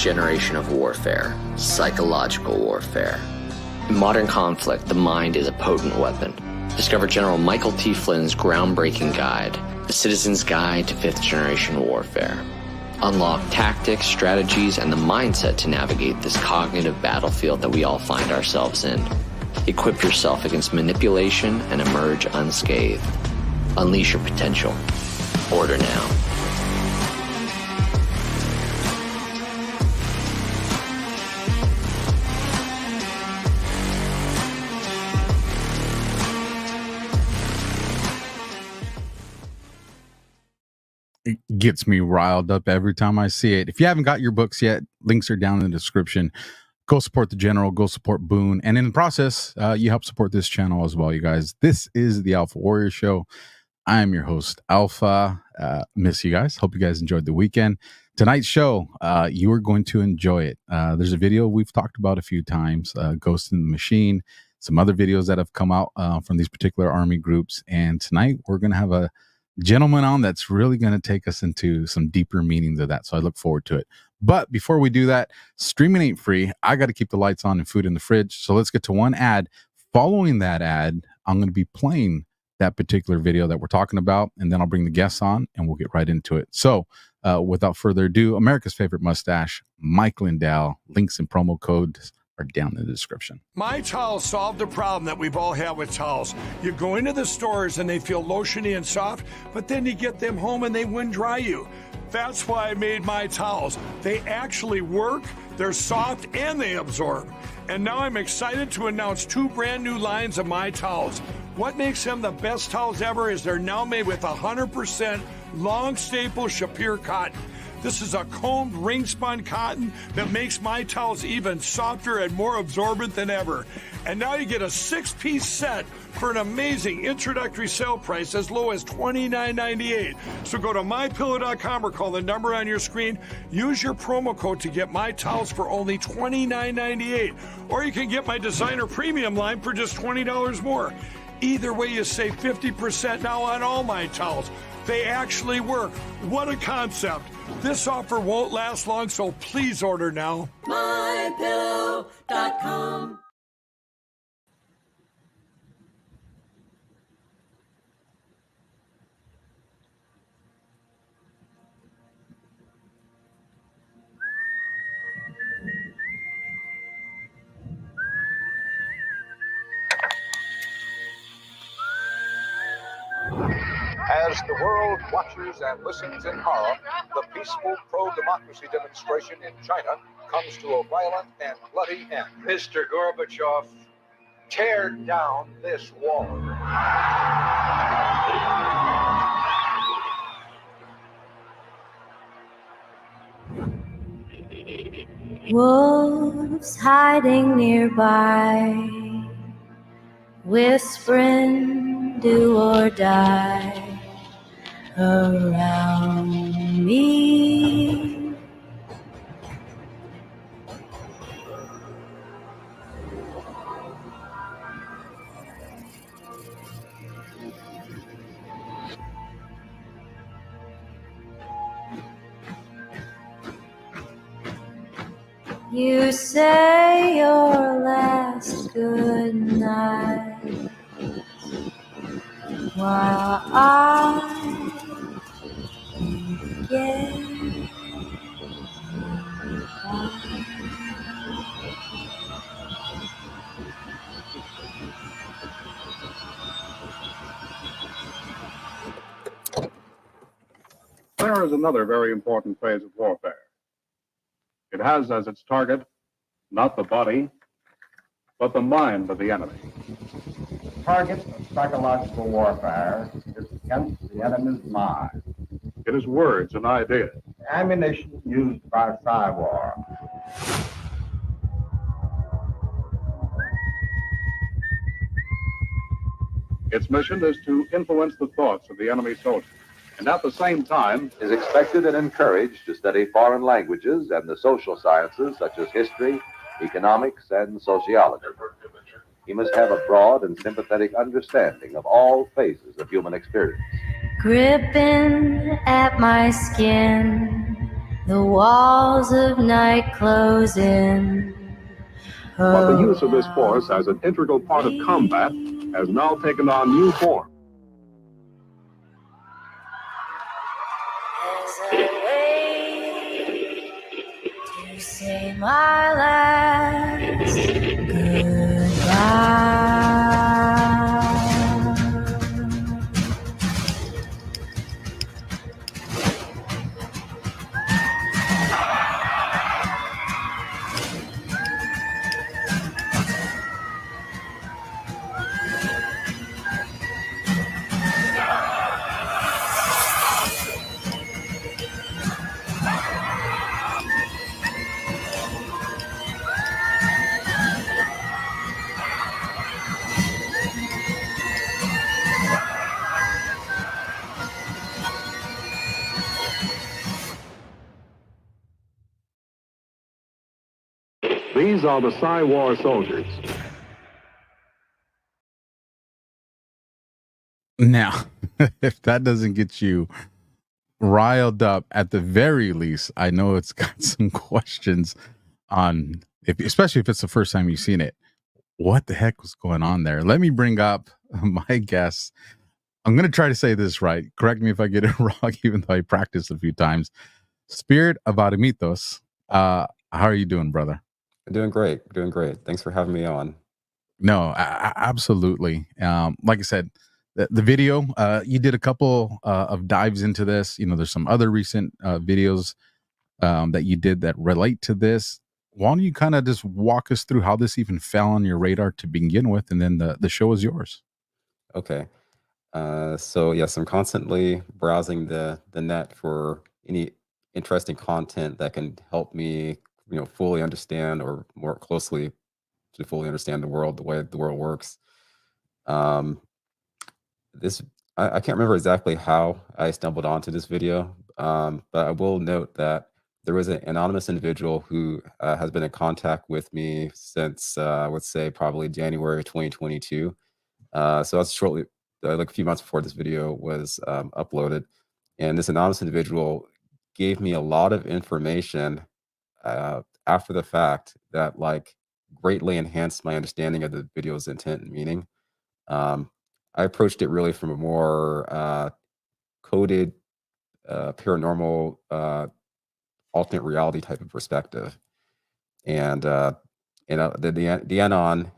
generation of warfare, psychological warfare. In modern conflict, the mind is a potent weapon. Discover General Michael T. Flynn's groundbreaking guide, The Citizen's Guide to Fifth Generation Warfare. Unlock tactics, strategies, and the mindset to navigate this cognitive battlefield that we all find ourselves in. Equip yourself against manipulation and emerge unscathed. Unleash your potential. Order now. It gets me riled up every time I see it. If you haven't got your books yet, links are down in the description. Go support the General, go support Boone, and in the process, you help support this channel as well, you guys. This is the Alpha Warrior Show. I'm your host, Alpha. Miss you guys. Hope you guys enjoyed the weekend. Tonight's show, you are going to enjoy it. There's a video we've talked about a few times, Ghost in the Machine, some other videos that have come out from these particular Army groups, and tonight we're going to have a gentleman on that's really going to take us into some deeper meanings of that. So I look forward to it. But before we do that, streaming ain't free. I got to keep the lights on and food in the fridge. So let's get to one ad. Following that ad, I'm going to be playing that particular video that we're talking about, and then I'll bring the guests on and we'll get right into it. So without further ado, America's favorite mustache, Mike Lindell. Links and promo codes are down in the description. My Towels solved the problem that we've all had with towels. You go into the stores and they feel lotiony and soft, but then you get them home and they wind dry you. That's why I made My Towels. They actually work, they're soft, and they absorb. And now I'm excited to announce 2 brand new lines of My Towels. What makes them the best towels ever is they're now made with 100% long staple Shapir cotton. This is a combed ring spun cotton that makes My Towels even softer and more absorbent than ever. And now you get a 6-piece set for an amazing introductory sale price as low as $29.98. So go to mypillow.com or call the number on your screen. Use your promo code to get My Towels for only $29.98. Or you can get my designer premium line for just $20 more. Either way, you save 50% now on all My Towels. They actually work. What a concept. This offer won't last long, so please order now. mypillow.com. As the world watches and listens in horror, the peaceful pro-democracy demonstration in China comes to a violent and bloody end. Mr. Gorbachev, tear down this wall. Wolves hiding nearby, whispering do or die around me. You say your last good night while I get There is another very important phase of warfare. It has as its target not the body, but the mind of the enemy. The target of psychological warfare is against the enemy's mind. It is words and ideas. Ammunition used by Psywar. Its mission is to influence the thoughts of the enemy soldier, and at the same time is expected and encouraged to study foreign languages and the social sciences such as history, economics, and sociology. He must have a broad and sympathetic understanding of all phases of human experience. gripping at my skin the walls of night close in. But the use of this force as an integral part of combat has now taken on new form. As I wait to say my last goodbye. These are the Psy-War soldiers. Now, if that doesn't get you riled up, at the very least, I know it's got some questions on, especially if it's the first time you've seen it. What the heck was going on there? Let me bring up my guest. I'm going to try to say this right. Correct me if I get it wrong, even though I practiced a few times. Spirit of ADMETOS. How are you doing, brother? Doing great. Thanks for having me on. No, absolutely. Like I said, the video, you did a couple of dives into this. You know, there's some other recent videos that you did that relate to this. Why don't you kind of just walk us through how this even fell on your radar to begin with, and then the show is yours. Okay. So yes, I'm constantly browsing the net for any interesting content that can help me, fully understand, or more closely to fully understand the world, the way the world works. I can't remember exactly how I stumbled onto this video, but I will note that there was an anonymous individual who has been in contact with me since, let's say, probably January 2022. So that's shortly, like a few months before this video was uploaded. And this anonymous individual gave me a lot of information after the fact that greatly enhanced my understanding of the video's intent and meaning. I approached it really from a more coded, paranormal, alternate reality type of perspective. And the anon,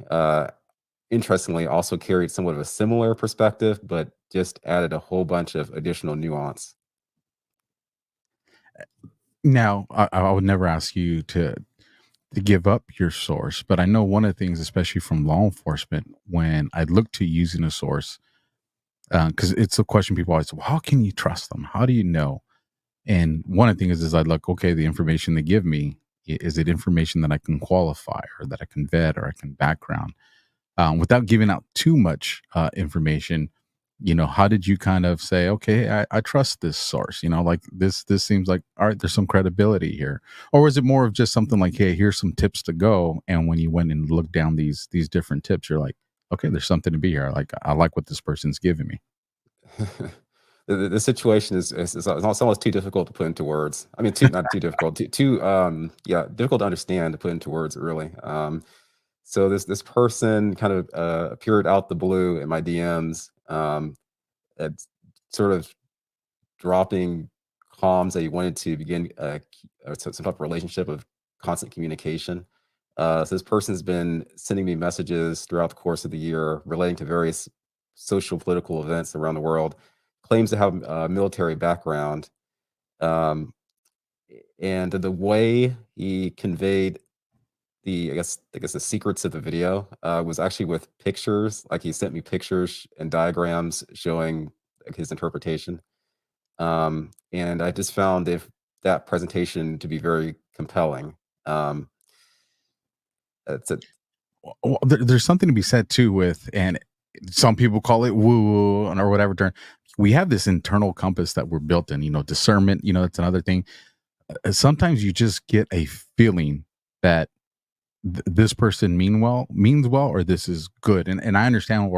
interestingly, also carried somewhat of a similar perspective, but just added a whole bunch of additional nuance. Now, I would never ask you to give up your source, but I know one of the things, especially from law enforcement, when I look to using a source, because it's a question people always say, well, how can you trust them? How do you know? And one of the things is I look, okay, the information they give me, is it information that I can qualify, or that I can vet, or I can background, without giving out too much information? How did you kind of say, okay, I trust this source, like this seems like, all right, there's some credibility here? Or was it more of just something like, hey, here's some tips to go, and when you went and looked down these different tips, you're like, okay, there's something to be here. I like what this person's giving me. The situation is almost too difficult to put into words. I mean, not too difficult, difficult to understand, to put into words, really. So this person kind of appeared out the blue in my DMs, sort of dropping comms that he wanted to begin some type of relationship of constant communication. So this person's been sending me messages throughout the course of the year relating to various social, political events around the world. Claims to have a military background, and the way he conveyed I guess the secrets of the video was actually with pictures. Like, he sent me pictures and diagrams showing his interpretation, and I just found that presentation to be very compelling. Well, there's something to be said too with, and some people call it woo or whatever term. We have this internal compass that we're built in, discernment, that's another thing. Sometimes you just get a feeling that this person means well, or this is good. And I understand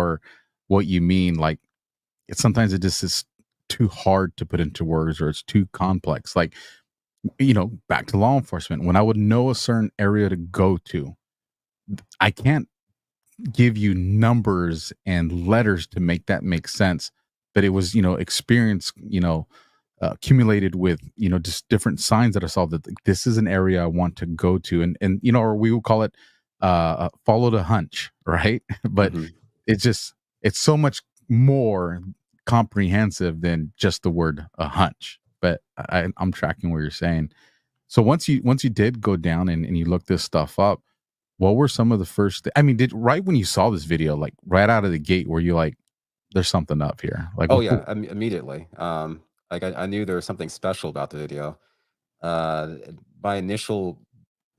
what you mean. Like, sometimes it just is too hard to put into words, or it's too complex. Like, back to law enforcement, when I would know a certain area to go to, I can't give you numbers and letters to make that make sense. But it was, experience, accumulated with, just different signs that I saw that this is an area I want to go to. And, or we would call it, follow the hunch. Right. But Mhm. it's so much more comprehensive than just the word a hunch. But I'm tracking what you're saying. So once you did go down and you looked this stuff up, what were some of the first? I mean, did right when you saw this video, like right out of the gate, were you like, "There's something up here"? Like, Oh yeah, immediately. Like I knew there was something special about the video. Uh, my initial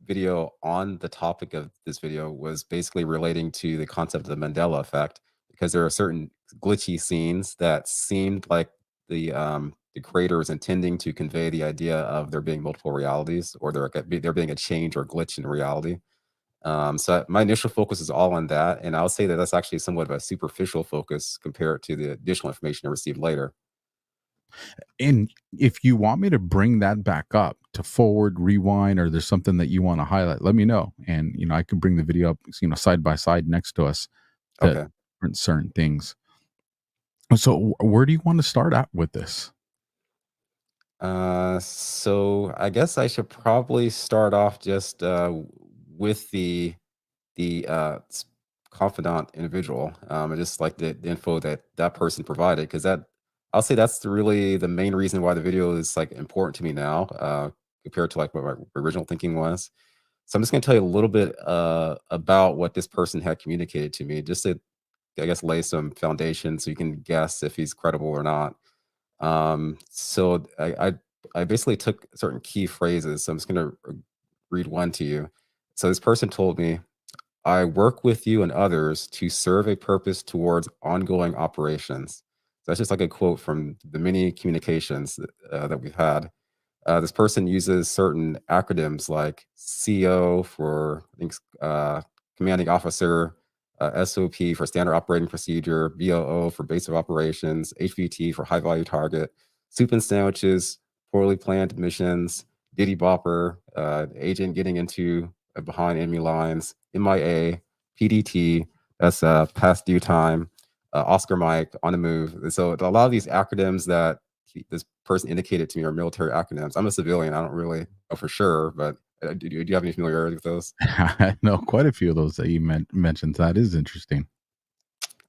video on the topic of this video was basically relating to the concept of the Mandela effect, because there are certain glitchy scenes that seemed like the creator was intending to convey the idea of there being multiple realities, or there being a change or glitch in reality. So my initial focus is all on that, and I'll say that that's actually somewhat of a superficial focus compared to the additional information I received later. and if you want me to bring that back up to forward, rewind, or there's something that you want to highlight, let me know, and I can bring the video up, side by side next to us to Okay. reference certain things. So, where do you want to start out with this? So I guess I should probably start off just with the confidant individual, and just like the info that that person provided, because I'll say that's really the main reason why the video is like important to me now, compared to like what my original thinking was. So I'm just going to tell you a little bit about what this person had communicated to me, just to, I guess, lay some foundation so you can guess if he's credible or not. So I basically took certain key phrases. So I'm just going to read one to you. So this person told me, "I work with you and others to serve a purpose towards ongoing operations." So that's just like a quote from the many communications that we've had. This person uses certain acronyms like CO for, I think, commanding officer, SOP for standard operating procedure, BOO for base of operations, HVT for high value target, soup and sandwiches, poorly planned missions, Diddy Bopper, agent getting into behind enemy lines, MIA, PDT, that's past due time, Oscar Mike, on the move. So a lot of these acronyms that this person indicated to me are military acronyms. I'm a civilian. I don't really know for sure, but do you have any familiarity with those? I know quite a few of those that you mentioned. That is interesting.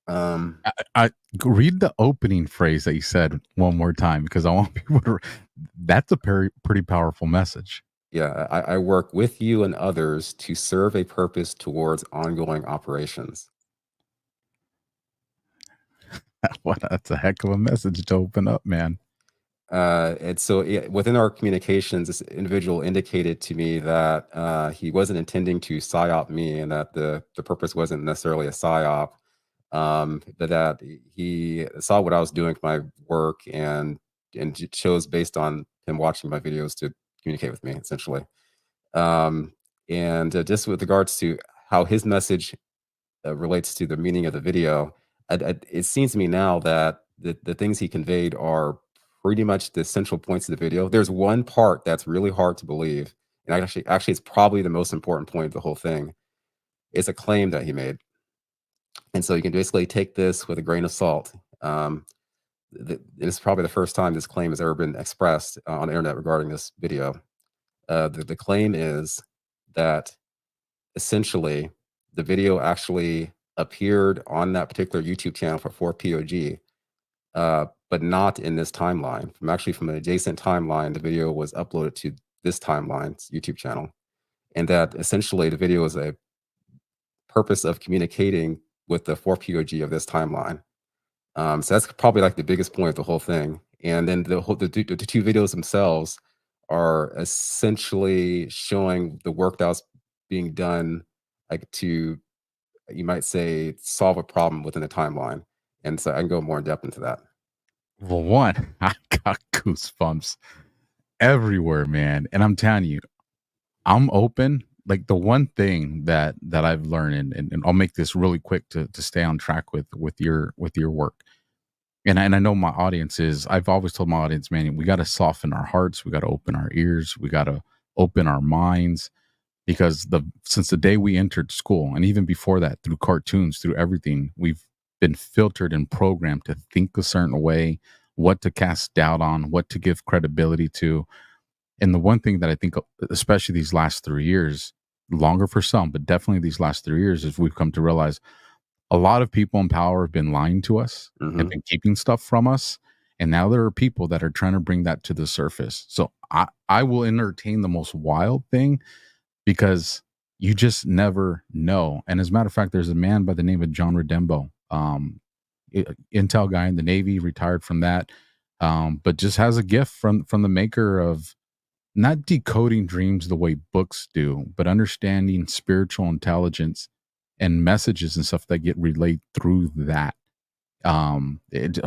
Um, I read the opening phrase that you said one more time, because I want people to. That's a pretty powerful message. yeah, I work with you and others to serve a purpose towards ongoing operations. That's a heck of a message to open up, man. And so within our communications, this individual indicated to me that he wasn't intending to psyop me, and that the purpose wasn't necessarily a psyop, but that he saw what I was doing for my work, and chose based on him watching my videos to communicate with me, essentially. Um, and just with regards to how his message relates to the meaning of the video, it seems to me now that the things he conveyed are pretty much the central points of the video. There's one part that's really hard to believe, and actually it's probably the most important point of the whole thing. It's a claim that he made, and so you can basically take this with a grain of salt. This is probably the first time this claim has ever been expressed on the internet regarding this video. The claim is that essentially the video actually appeared on that particular YouTube channel for 4POG, but not in this timeline. From an adjacent timeline, the video was uploaded to this timeline's YouTube channel, and that essentially the video is a purpose of communicating with the 4POG of this timeline. So that's probably like the biggest point of the whole thing. And then the two videos themselves are essentially showing the work that was being done, like to, you might say, solve a problem within the timeline. And so I can go more in depth into that. Well, one, I got goosebumps everywhere, man. And I'm telling you, I'm open. Like, the one thing that I've learned, and I'll make this really quick to stay on track with your work. And I know my audience is, I've always told my audience, man, we got to soften our hearts, we got to open our ears, we got to open our minds, because since the day we entered school, and even before that, through cartoons, through everything, we've been filtered and programmed to think a certain way, what to cast doubt on, what to give credibility to. And the one thing that I think, especially these last 3 years, longer for some, but definitely these last 3 years, is we've come to realize a lot of people in power have been lying to us, have Hmm. been keeping stuff from us. And now there are people that are trying to bring that to the surface. So I will entertain the most wild thing, because you just never know. And as a matter of fact, there's a man by the name of John Redembo, Intel guy in the Navy, retired from that, but just has a gift from the maker of not decoding dreams the way books do, but understanding spiritual intelligence and messages and stuff that get relayed through that. It,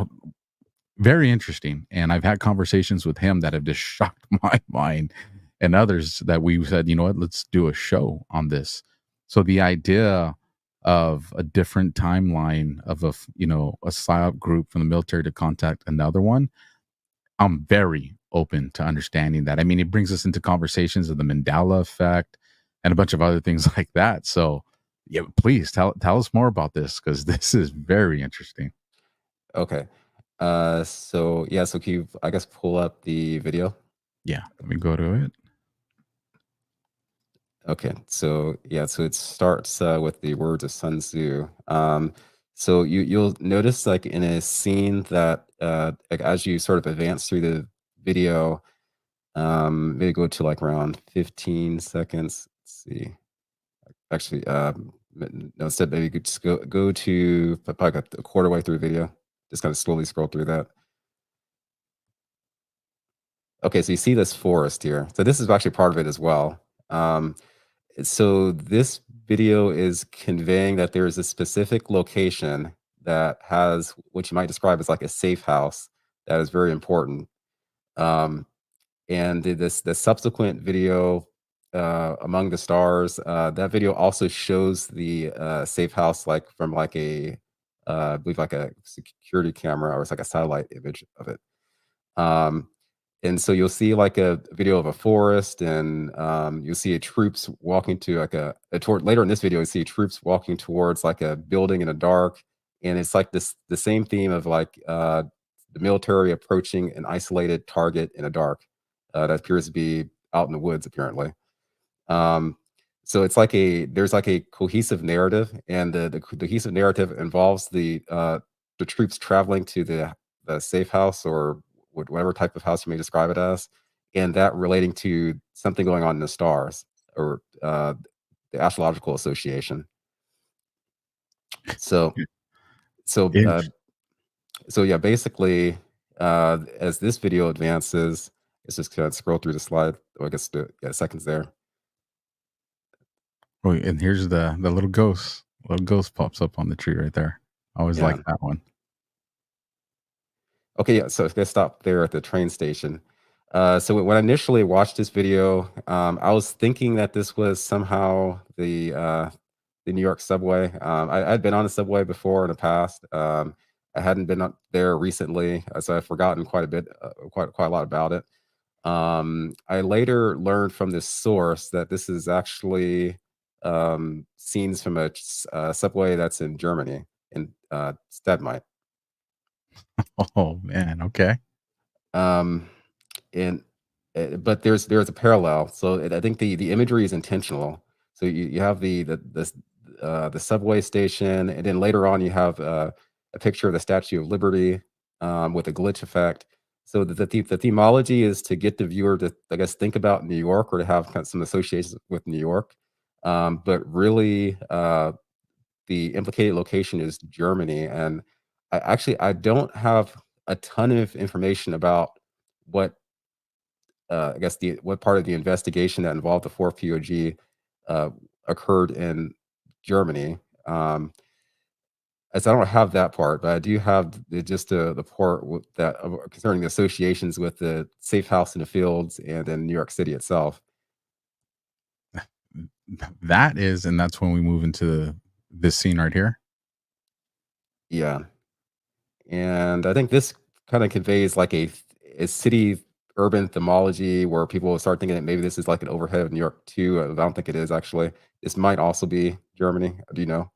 very interesting. And I've had conversations with him that have just shocked my mind, and others that we said, you know what, let's do a show on this. So the idea of a different timeline of a psyop group from the military to contact another one, I'm very open to understanding that. I mean, it brings us into conversations of the Mandela effect and a bunch of other things like that. So yeah, please tell us more about this, because this is very interesting. Okay. So yeah, so can you, I guess, pull up the video? Yeah, let me go to it. Okay, so yeah, so it starts with the words of Sun Tzu. So you'll notice, like, in a scene that like, as you sort of advance through the video, maybe go to like around 15 seconds. Let's see. Actually, no, instead maybe you could just go to probably got a quarter way through the video. Just kind of slowly scroll through that. Okay, so you see this forest here. So this is actually part of it as well. So this video is conveying that there is a specific location that has what you might describe as like a safe house that is very important. Um, and the subsequent video, Among the Stars, that video also shows the safe house, like from like a I believe like a security camera, or it's like a satellite image of it. Um, and so you'll see like a video of a forest, and you'll see troops walking to like toward later in this video, you see troops walking towards like a building in the dark. And it's like the same theme of like the military approaching an isolated target in the dark that appears to be out in the woods, apparently. Um, so it's like there's like a cohesive narrative, and the cohesive narrative involves the troops traveling to the safe house, or whatever type of house you may describe it as, and that relating to something going on in the stars, or the astrological association. So so uh, Int- so yeah, basically, as this video advances, let's just kind of scroll through the slide. Oh, I guess yeah, seconds there. Oh, and here's the little ghost. Little ghost pops up on the tree right there. I always Yeah. like that one. Okay, yeah, so let's stop there at the train station. So when I initially watched this video, I was thinking that this was somehow the New York subway. I'd been on the subway before in the past. I hadn't been up there recently, so I've forgotten quite a bit, quite a lot about it. I later learned from this source that this is actually scenes from a subway that's in Germany, in Stadmite. Oh man, okay. Um, and but there's a parallel. So I think the imagery is intentional. So you have the subway station, and then later on you have a picture of the Statue of Liberty with a glitch effect. So the themology is to get the viewer to, I guess, think about New York, or to have kind of some associations with New York. But really, the implicated location is Germany. And I don't have a ton of information about what I guess what part of the investigation that involved the 4POG uh, occurred in Germany. As I don't have that part, but I do have just the part that concerning the associations with the safe house in the fields and in New York City itself. That is, and that's when we move into this scene right here. Yeah, And I think this kind of conveys like a city urban themology where people will start thinking that maybe this is like an overhead of New York too. I don't think it is actually. This might also be Germany. Do you know?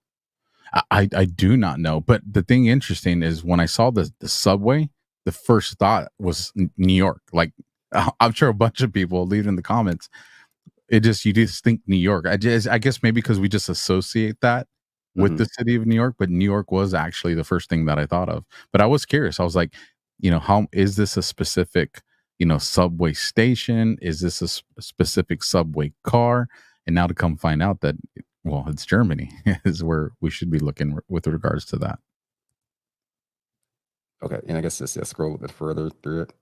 I do not know, but the thing interesting is when I saw the subway, the first thought was New York. Like I'm sure a bunch of people leave in the comments. You just think New York. I guess maybe because we just associate that with the city of New York, but New York was actually the first thing that I thought of. But I was curious. I was like, how is this a specific, subway station? Is this a specific subway car? And now to come find out that, well, it's Germany is where we should be looking with regards to that. Okay, and I guess just scroll a bit further through it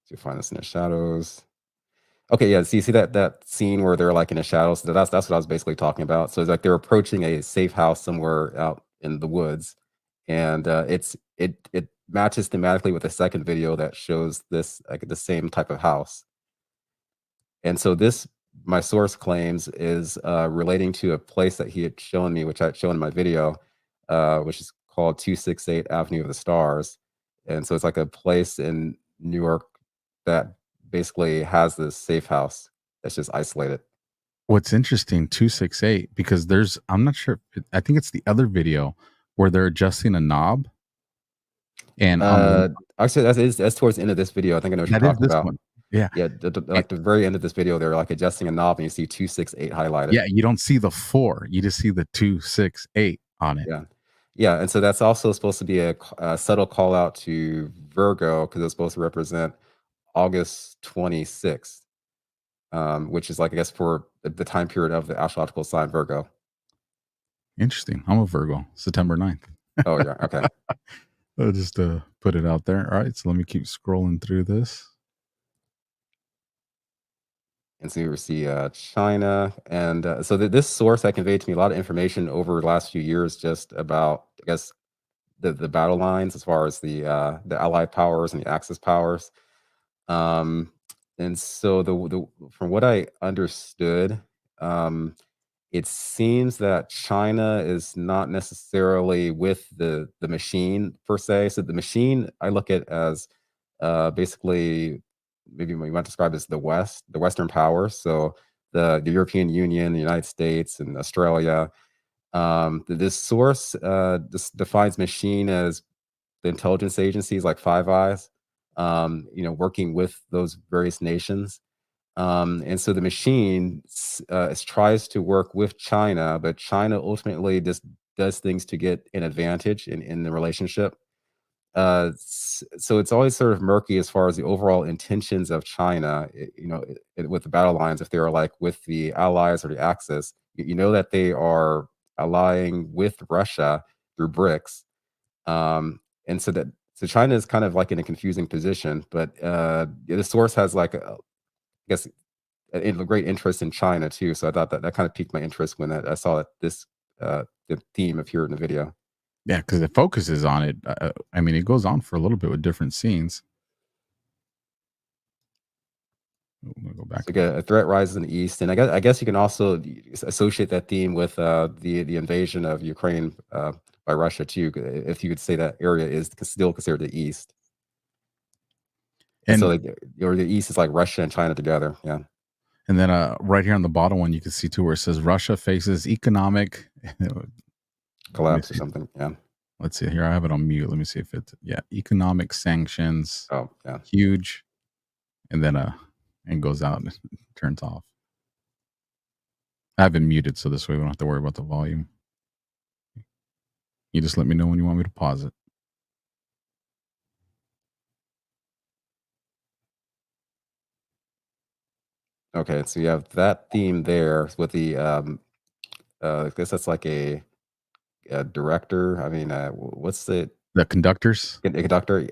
to find this in the shadows. Okay, yeah. So you see that scene where they're like in the shadows. That's what I was basically talking about. So it's like they're approaching a safe house somewhere out in the woods, and it matches thematically with the second video that shows this like the same type of house. And so this, my source claims, is relating to a place that he had shown me, which I had shown in my video, which is called 268 Avenue of the Stars. And so it's like a place in New York that basically has this safe house that's just isolated. What's interesting, 268, because I'm not sure. I think it's the other video where they're adjusting a knob. And actually, that's towards the end of this video. I think I know what you're talking about. One. Yeah. Yeah. Like the very end of this video, they're like adjusting a knob and you see 268 highlighted. Yeah. You don't see the 4, you just see the 268 on it. Yeah. Yeah. And so that's also supposed to be a subtle call out to Virgo because it's supposed to represent August 26th, which is like, I guess, for the time period of the astrological sign Virgo. Interesting. I'm a Virgo, September 9th. Oh, yeah. Okay. I'll just put it out there. All right. So let me keep scrolling through this. And so you see China. And so this source that conveyed to me a lot of information over the last few years just about, I guess, the battle lines as far as the Allied powers and the Axis powers. And so the from what I understood, it seems that China is not necessarily with the machine per se. So the machine I look at as basically maybe you might describe as the Western powers. So the European Union, the United States, and Australia. This source defines machine as the intelligence agencies like Five Eyes, working with those various nations. And so the machine tries to work with China, but China ultimately just does things to get an advantage in the relationship. So it's always sort of murky as far as the overall intentions of China, with the battle lines, if they're like with the Allies or the Axis, that they are allying with Russia through BRICS. And so China is kind of like in a confusing position, but the source has like, I guess, a great interest in China too. So I thought that kind of piqued my interest when I saw that the theme appeared in the video. Yeah, because it focuses on it. I mean, it goes on for a little bit with different scenes. I'm gonna go back. So a threat rises in the east, and I guess you can also associate that theme with the invasion of Ukraine by Russia too. If you could say that area is still considered the east, and so or the east is like Russia and China together. Yeah. And then right here on the bottom one, you can see too where it says Russia faces economic collapse or something. Yeah. Let's see here. I have it on mute. Let me see if it's economic sanctions. Oh, yeah. Huge. And then and goes out and turns off. I have it muted so this way we don't have to worry about the volume. You just let me know when you want me to pause it. Okay, so you have that theme there with the I guess that's like a director. I mean, what's the conductors? A conductor.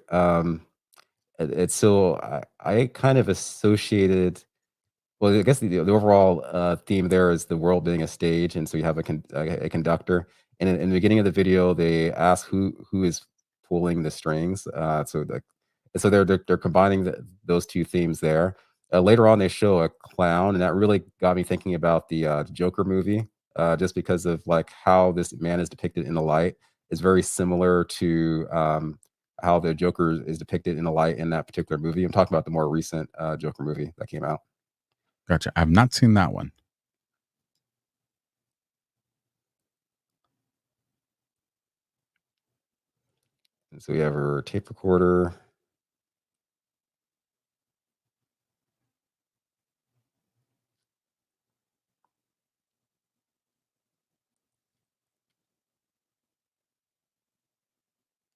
It's so I kind of associated. Well, I guess the overall theme there is the world being a stage, and so you have a conductor. And in the beginning of the video, they ask who is pulling the strings. So they're combining those two themes there. Later on, they show a clown, and that really got me thinking about the Joker movie, just because of like how this man is depicted in the light. is very similar to how the Joker is depicted in the light in that particular movie. I'm talking about the more recent Joker movie that came out. Gotcha. I've not seen that one. And so we have our tape recorder.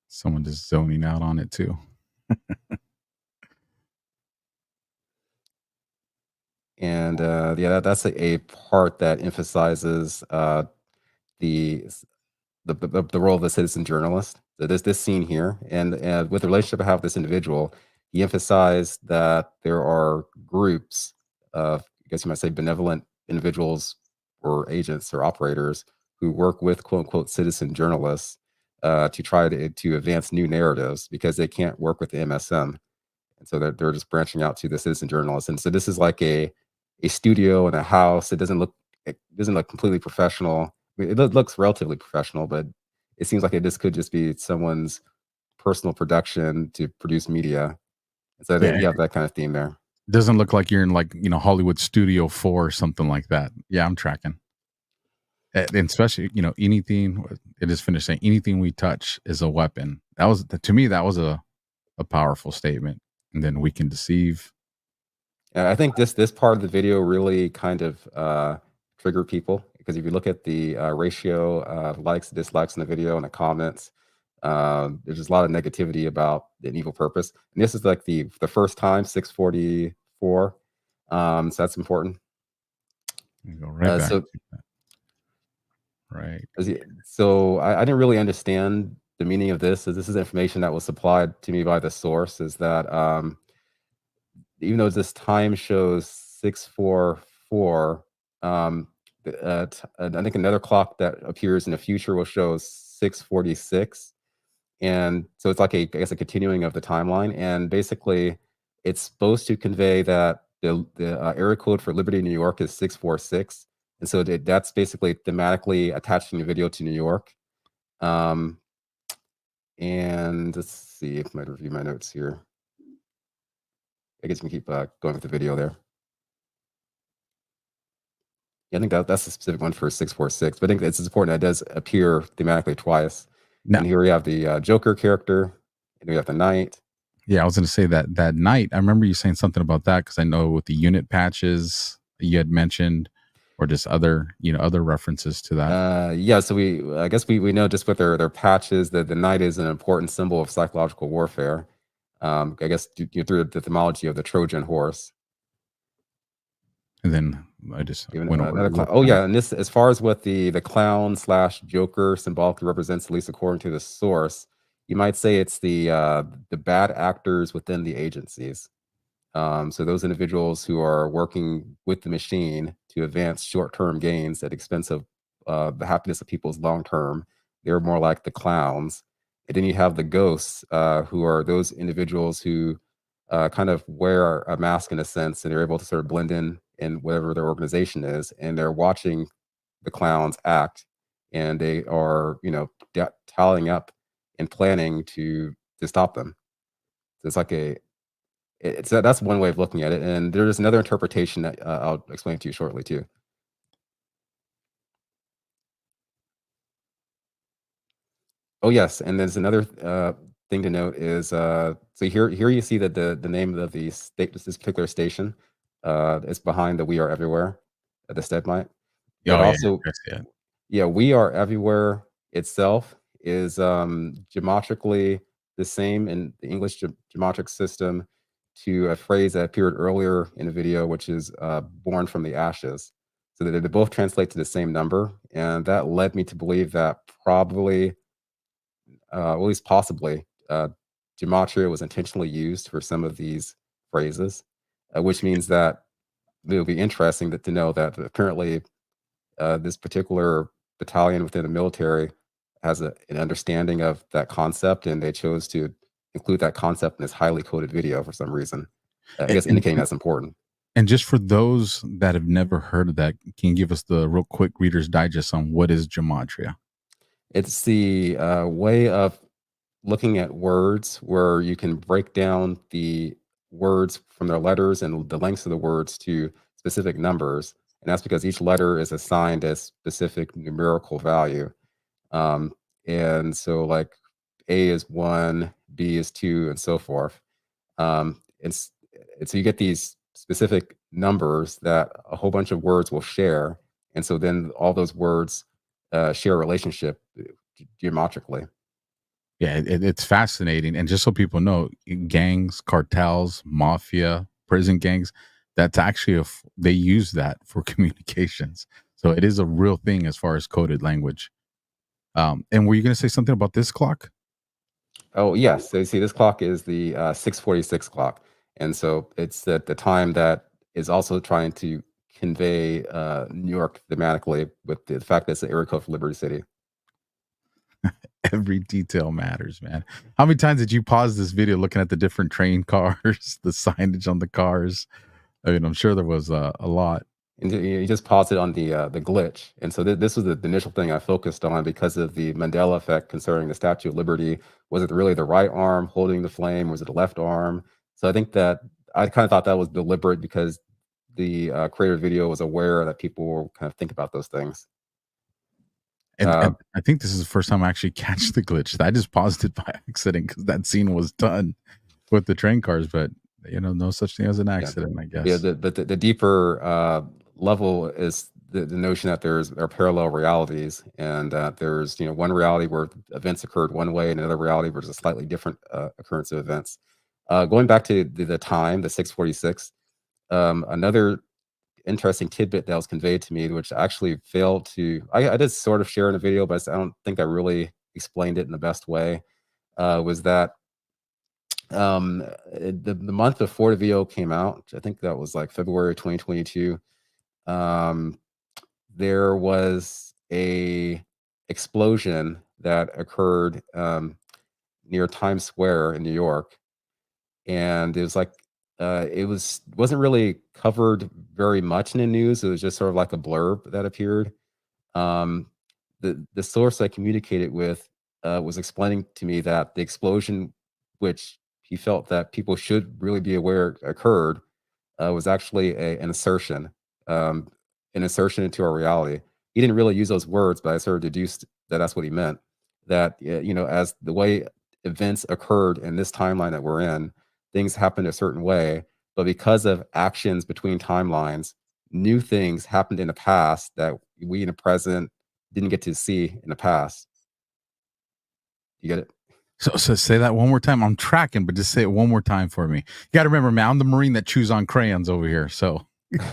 Someone just zoning out on it too. And yeah, that's a part that emphasizes the role of the citizen journalist. So this scene here, and with the relationship I have with this individual, he emphasized that there are groups of, I guess you might say, benevolent individuals or agents or operators who work with quote unquote citizen journalists to try to advance new narratives because they can't work with the MSM. And so they're just branching out to the citizen journalists. And so this is like a studio in a house. It doesn't look completely professional. I mean, it looks relatively professional, but it seems like this could just be someone's personal production to produce media. And so you have that kind of theme there. Doesn't look like you're in like, you know, Hollywood Studio 4 or something like that. Yeah, I'm tracking. And especially, you know, anything, it is finished saying anything we touch is a weapon. That was, to me, that was a powerful statement. And then we can deceive. I think this part of the video really kind of triggered people, because if you look at the ratio of likes, dislikes in the video and the comments, there's just a lot of negativity about an evil purpose. And this is like the first time, 644. So that's important. You go right back. So, right. So I didn't really understand the meaning of this. So this is information that was supplied to me by the source, is that even though this time shows 644, I think another clock that appears in the future will show 646. And so it's like I guess a continuing of the timeline. And basically it's supposed to convey that the area code for Liberty, New York is 646. And so that's basically thematically attaching the video to New York. And let's see if I might review my notes here. I guess we can keep going with the video there. Yeah, I think that's a specific one for 646. But I think it's important that it does appear thematically twice. No. And here we have the Joker character, and we have the Knight. Yeah, I was going to say that Knight. I remember you saying something about that, because I know with the unit patches you had mentioned, or just other references to that. Yeah, so I guess we know just with their patches that the Knight is an important symbol of psychological warfare. I guess through the etymology of the Trojan horse. And then I just went over. Oh yeah, and this, as far as what the clown / Joker symbolically represents, at least according to the source, you might say it's the bad actors within the agencies. So those individuals who are working with the machine to advance short-term gains at expense of the happiness of people's long-term, they're more like the clowns. And then you have the ghosts, who are those individuals who kind of wear a mask in a sense, and they're able to sort of blend in whatever their organization is, and they're watching the clowns act, and they are, tallying up and planning to stop them. So it's like that's one way of looking at it, and there's another interpretation that I'll explain to you shortly too. Oh yes, and there's another thing to note is so here you see that the name of this particular station is behind the "We Are Everywhere" at the stegmite. Yeah, but also, yeah, "We Are Everywhere" itself is geometrically the same in the English geometric system to a phrase that appeared earlier in the video, which is "born from the ashes." So they both translate to the same number, and that led me to believe that probably, at least possibly, gematria was intentionally used for some of these phrases, which means that it will be interesting to know that apparently this particular battalion within the military has an understanding of that concept, and they chose to include that concept in this highly coded video for some reason. I guess indicating that's important. And just for those that have never heard of that, can you give us the real quick Reader's Digest on what is gematria? It's the way of looking at words where you can break down the words from their letters and the lengths of the words to specific numbers. And that's because each letter is assigned a specific numerical value. Um, and so, like, A is 1, B is 2, and so forth. And so you get these specific numbers that a whole bunch of words will share. And so then all those words share a relationship geometrically. Yeah, it's fascinating. And just so people know, gangs, cartels, mafia, prison gangs, that's actually they use that for communications. So it is a real thing as far as coded language. And were you going to say something about this clock? Oh, yes. So you see, this clock is the 6:46 clock. And so it's the time that is also trying to convey New York thematically with the fact that it's the area code for Liberty City. Every detail matters, man. How many times did you pause this video looking at the different train cars, the signage on the cars? I mean, I'm sure there was a lot. And you just paused it on the glitch. And so this was the initial thing I focused on because of the Mandela effect concerning the Statue of Liberty. Was it really the right arm holding the flame? Was it the left arm? So I think that I kind of thought that was deliberate because the creator of the video was aware that people will kind of think about those things. And I think this is the first time I actually catch the glitch. I just paused it by accident because that scene was done with the train cars, but no such thing as an accident, I guess. Yeah, the deeper level is the notion that there are parallel realities, and that there's one reality where events occurred one way, and another reality where there's a slightly different occurrence of events. Going back to the time, the 6:46, another interesting tidbit that was conveyed to me, which I actually failed to, I did sort of share in a video, but I don't think I really explained it in the best way, was that the month before the video came out, I think that was like February 2022, there was a explosion that occurred near Times Square in New York, and it was like wasn't really covered very much in the news. It was just sort of like a blurb that appeared. The source I communicated with was explaining to me that the explosion, which he felt that people should really be aware occurred, was actually an assertion into our reality. He didn't really use those words, but I sort of deduced that that's what he meant. That as the way events occurred in this timeline that we're in, things happened a certain way, but because of actions between timelines, new things happened in the past that we in the present didn't get to see in the past. You get it? So say that one more time. I'm tracking, but just say it one more time for me. You got to remember, man, I'm the Marine that chews on crayons over here. So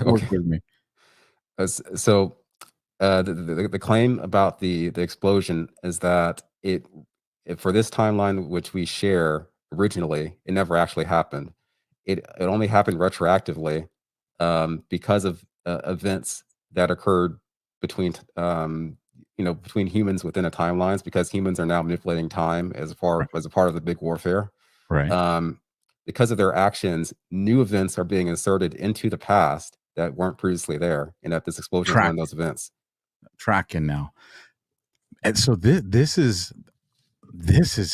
work with me. So the claim about the explosion is that for this timeline which we share originally, it never actually happened. It only happened retroactively because of events that occurred between between humans within the timelines, because humans are now manipulating time as a part of the big warfare. Right. Because of their actions, new events are being inserted into the past that weren't previously there, and that this explosion is one of those events. Tracking now. And so this is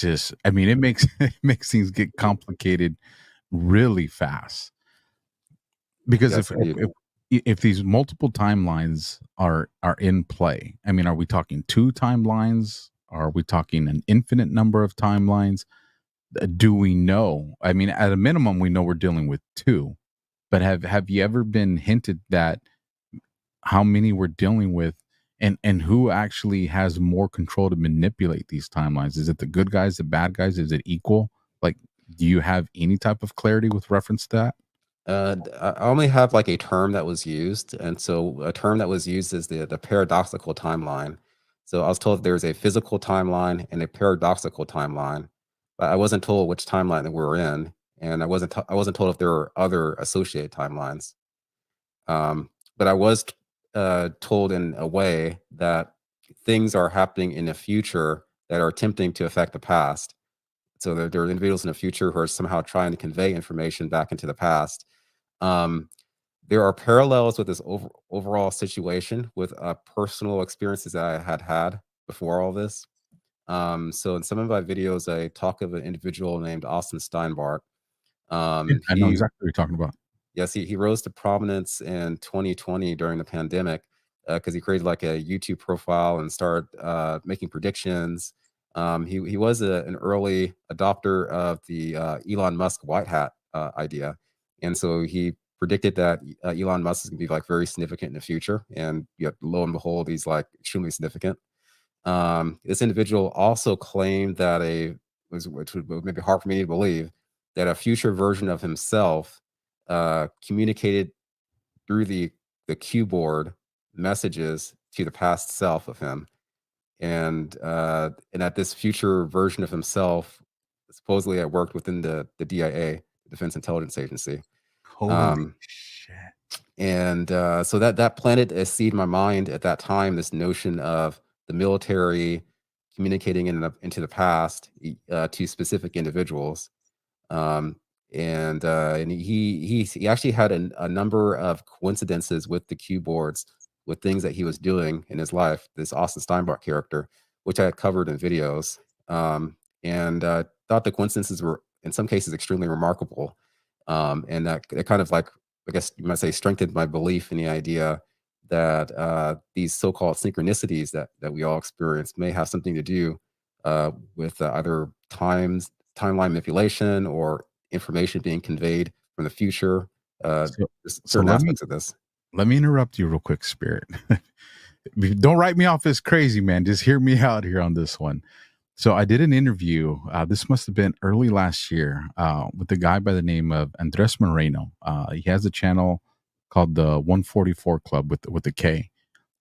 just, I mean, it makes things get complicated really fast. Because Yes, if these multiple timelines are in play, I mean, are we talking 2 timelines? Are we talking an infinite number of timelines? Do we know? I mean, at a minimum, we know we're dealing with 2. But have you ever been hinted that how many we're dealing with, and who actually has more control to manipulate these timelines? Is it the good guys, the bad guys? Is it equal? Like, do you have any type of clarity with reference to that? I only have like a term that was used, and so a term that was used is the paradoxical timeline. So I was told there's a physical timeline and a paradoxical timeline, but I wasn't told which timeline that we're in, and I wasn't told if there were other associated timelines. But I was told in a way that things are happening in the future that are attempting to affect the past. So there are individuals in the future who are somehow trying to convey information back into the past. There are parallels with this overall situation with personal experiences that I had before all this. So in some of my videos, I talk of an individual named Austin Steinbart. Yeah, I know exactly what you're talking about. Yes, he rose to prominence in 2020 during the pandemic because he created like a YouTube profile and started making predictions. He was an early adopter of the Elon Musk white hat idea, and so he predicted that Elon Musk is going to be like very significant in the future. And lo and behold, he's like extremely significant. This individual also claimed that which would maybe hard for me to believe, that a future version of himself communicated through the keyboard messages to the past self of him, and that this future version of himself supposedly had worked within the DIA, the Defense Intelligence Agency. Holy shit! And so that planted a seed in my mind at that time. This notion of the military communicating into the past to specific individuals. And he actually had a number of coincidences with the keyboards, with things that he was doing in his life. This Austin Steinbach character, which I had covered in videos, and thought the coincidences were in some cases extremely remarkable, and that it kind of like, I guess you might say, strengthened my belief in the idea that these so-called synchronicities that we all experience may have something to do with either timeline manipulation or information being conveyed from the future. Certain aspects of this. Let me interrupt you real quick, Spirit. Don't write me off as crazy, man. Just hear me out here on this one. So I did an interview. This must have been early last year with a guy by the name of Andres Moreno. He has a channel called the 144 Club with a K,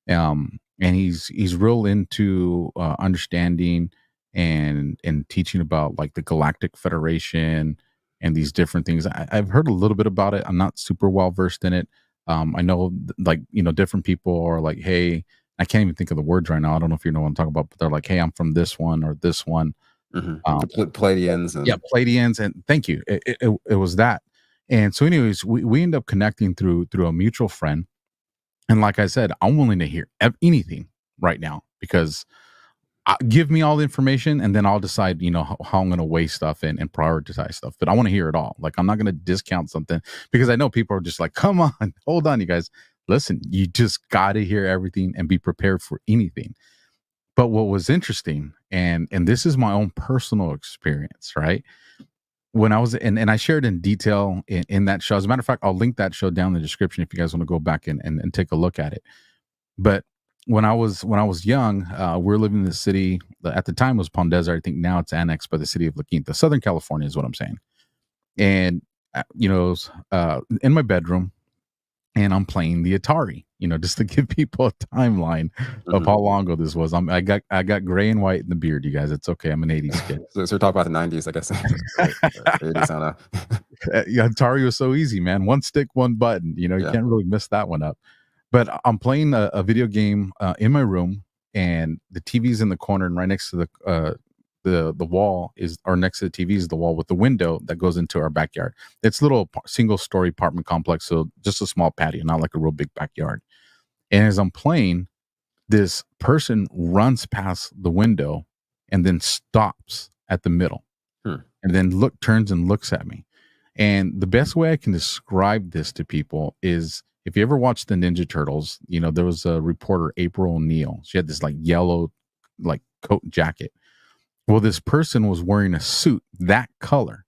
and he's real into understanding and teaching about like the Galactic Federation and these different things. I've heard a little bit about it. I'm not super well versed in it. I know, like, different people are like, hey, I can't even think of the words right now. I don't know if you know what I'm talking about, but they're like, hey, I'm from this one or this one. Pleiadians. Yeah, Pleiadians. And thank you. It was that. And so anyways, we end up connecting through a mutual friend. And like I said, I'm willing to hear anything right now, because give me all the information and then I'll decide, how I'm going to weigh stuff and prioritize stuff. But I want to hear it all. Like, I'm not going to discount something, because I know people are just like, come on, hold on, you guys. Listen, you just got to hear everything and be prepared for anything. But what was interesting, and this is my own personal experience, right? When I was, and I shared in detail in that show. As a matter of fact, I'll link that show down in the description if you guys want to go back and take a look at it. But when I was young, we were living in the city. At the time it was Palm Desert. I think now it's annexed by the city of La Quinta. Southern California is what I'm saying. And, in my bedroom, and I'm playing the Atari, just to give people a timeline of how long ago this was. I got gray and white in the beard, you guys. It's okay. I'm an 80s kid. So we're talking about the 90s, I guess. 80s, I don't know. Yeah, Atari was so easy, man. One stick, one button. You can't really miss that one up. But I'm playing a video game in my room, and the TV's in the corner, and right next to the wall or next to the TV is the wall with the window that goes into our backyard. It's a little single-story apartment complex, so just a small patio, not like a real big backyard. And as I'm playing, this person runs past the window and then stops at the middle, and then turns and looks at me. And the best way I can describe this to people is, if you ever watched the Ninja Turtles, there was a reporter, April O'Neil. She had this like yellow like coat jacket. Well, this person was wearing a suit that color,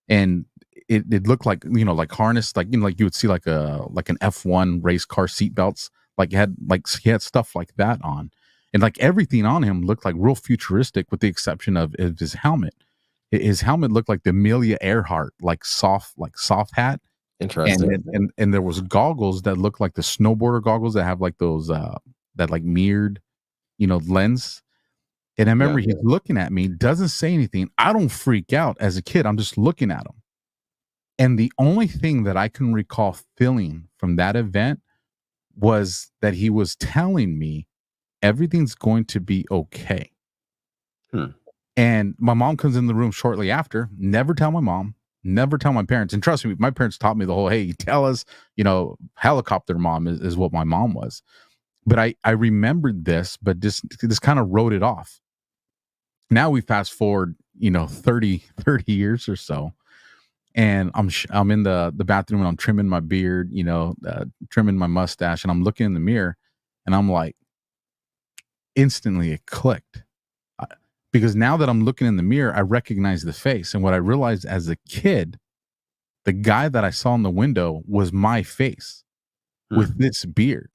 and it looked like, like harness, like, like you would see like an F1 race car seat belts. Like he had stuff like that on, and like everything on him looked like real futuristic, with the exception of his helmet. His helmet looked like the Amelia Earhart, like soft hat. Interesting. And there was goggles that looked like the snowboarder goggles that have like those that like mirrored, lens. And I remember he's looking at me, doesn't say anything. I don't freak out as a kid. I'm just looking at him. And the only thing that I can recall feeling from that event was that he was telling me everything's going to be okay. And my mom comes in the room shortly after. Never tell my mom. Never tell my parents. And trust me, my parents taught me the whole, hey, tell us, helicopter mom is what my mom was. But I remembered this, but just kind of wrote it off. Now we fast forward, 30 years or so, and I'm in the bathroom and I'm trimming my beard, trimming my mustache, and I'm looking in the mirror, and I'm like, instantly it clicked. Because now that I'm looking in the mirror, I recognize the face. And what I realized as a kid, the guy that I saw in the window was my face with this beard.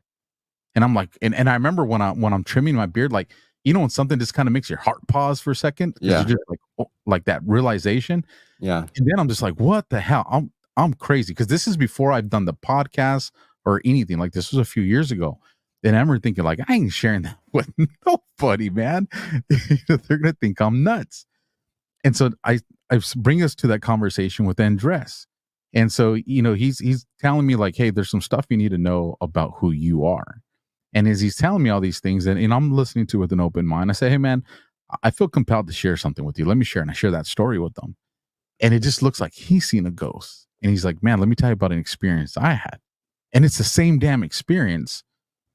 And I'm like, and I remember when I'm trimming my beard, like, when something just kind of makes your heart pause for a second, because you're just like, like that realization. Yeah. And then I'm just like, what the hell? I'm crazy, because this is before I've done the podcast or anything. Like, this was a few years ago. And I remember thinking, like, I ain't sharing that with nobody, man. They're gonna think I'm nuts. And so I bring us to that conversation with Andres. And so, he's telling me, like, hey, there's some stuff you need to know about who you are. And as he's telling me all these things, and I'm listening to it with an open mind, I say, hey, man, I feel compelled to share something with you. Let me share. And I share that story with them. And it just looks like he's seen a ghost. And he's like, man, let me tell you about an experience I had. And it's the same damn experience,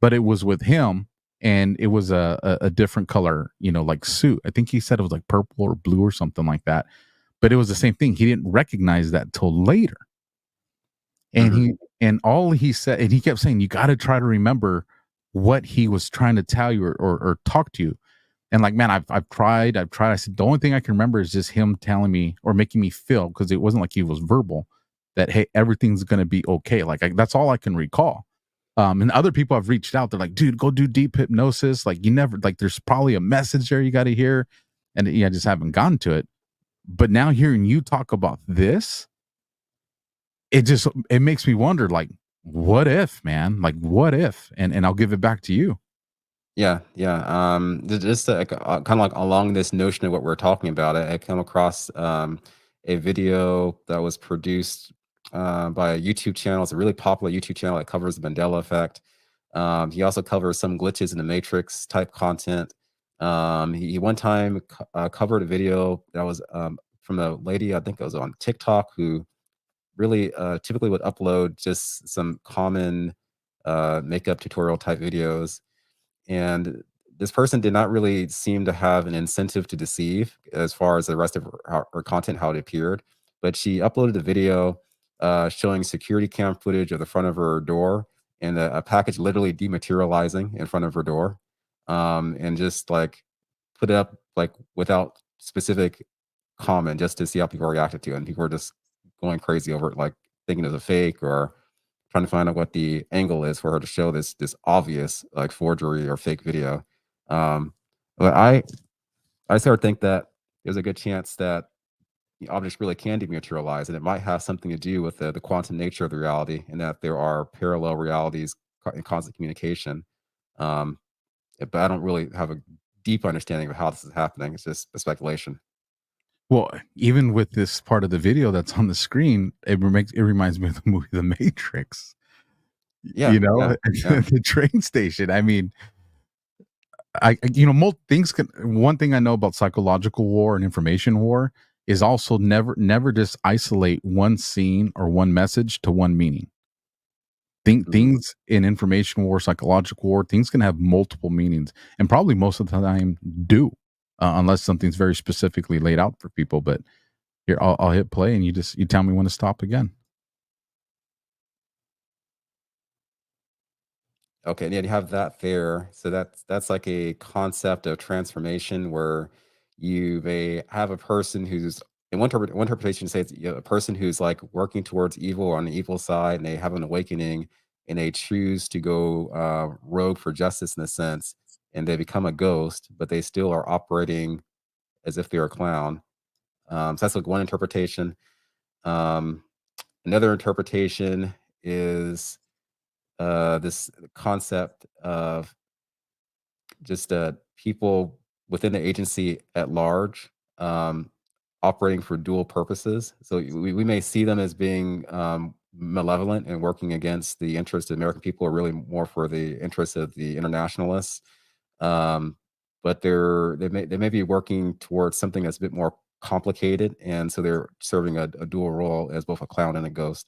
but it was with him, and it was a different color, like suit. I think he said it was like purple or blue or something like that. But it was the same thing. He didn't recognize that till later. And all he said, and he kept saying, you got to try to remember what he was trying to tell you or talk to you. And like, man, I've tried. I said, the only thing I can remember is just him telling me or making me feel, because it wasn't like he was verbal, that, hey, everything's going to be okay. Like, that's all I can recall. And other people have reached out. They're like, dude, go do deep hypnosis. Like, there's probably a message there you got to hear. And I just haven't gotten to it. But now hearing you talk about this, it makes me wonder, like, what if, man? Like, what if? And I'll give it back to you. Yeah. Just kind of like along this notion of what we're talking about, I come across a video that was produced by a YouTube channel. It's a really popular YouTube channel that covers the Mandela effect. He also covers some glitches in the Matrix type content. He one time covered a video that was from a lady, I think it was on TikTok, who really typically would upload just some common makeup tutorial type videos. And this person did not really seem to have an incentive to deceive as far as the rest of her content, how it appeared. But she uploaded a video showing security cam footage of the front of her door, and a package literally dematerializing in front of her door, and just like put it up like without specific comment, just to see how people reacted to it. And people were just going crazy over it, like thinking it was a fake, or trying to find out what the angle is for her to show this obvious like forgery or fake video. But I sort of think that there's a good chance that the objects really can dematerialize, and it might have something to do with the quantum nature of the reality, and that there are parallel realities in constant communication. But I don't really have a deep understanding of how this is happening. It's just a speculation. Well, even with this part of the video that's on the screen, it reminds me of the movie The Matrix. Yeah, the train station. I mean, one thing I know about psychological war and information war is also never just isolate one scene or one message to one meaning. Things in information war, psychological war, things can have multiple meanings, and probably most of the time do. Unless something's very specifically laid out for people. But here, I'll hit play, and you tell me when to stop again. Okay, and yeah, you have that there. So that's like a concept of transformation, where you may have a person who's, in one interpretation, say it's a person who's like working towards evil or on the evil side, and they have an awakening, and they choose to go rogue for justice in a sense, and they become a ghost, but they still are operating as if they're a clown. So that's like one interpretation. Another interpretation is this concept of just people within the agency at large operating for dual purposes. So we may see them as being malevolent and working against the interests of the American people, or really more for the interests of the internationalists. But they may be working towards something that's a bit more complicated, and so they're serving a dual role as both a clown and a ghost.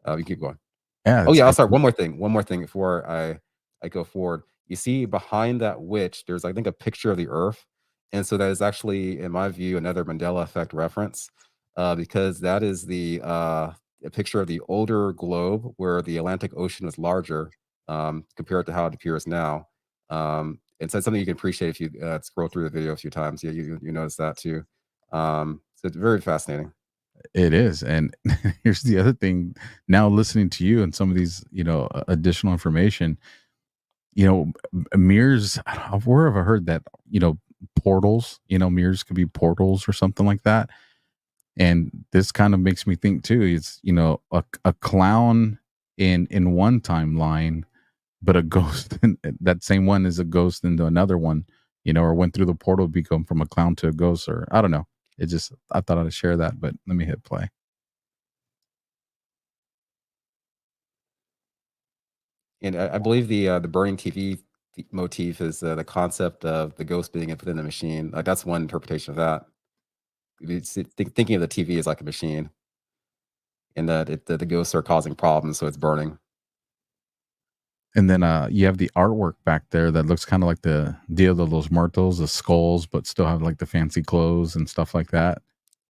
You keep going. Yeah. Oh yeah. I'll start. One more thing before I go forward. You see behind that witch, there's, I think, a picture of the Earth, And so that is actually, in my view, another Mandela effect reference, because that is a picture of the older globe where the Atlantic Ocean was larger compared to how it appears now. And so it's something you can appreciate if you scroll through the video a few times. Yeah, you notice that too. So it's very fascinating. It is. And here's the other thing. Now listening to you and some of these, additional information, mirrors, where have I heard that, portals, mirrors could be portals or something like that. And this kind of makes me think too, it's, a clown in one timeline, but a ghost, that same one is a ghost into another one, or went through the portal, become from a clown to a ghost, or I don't know. It just, I thought I'd share that, but let me hit play. And I believe the burning TV motif is the concept of the ghost being within the machine. Like that's one interpretation of that. Thinking of the TV as like a machine, and that the ghosts are causing problems, so it's burning. And then you have the artwork back there that looks kind of like the Dia de los Muertos, the skulls, but still have like the fancy clothes and stuff like that.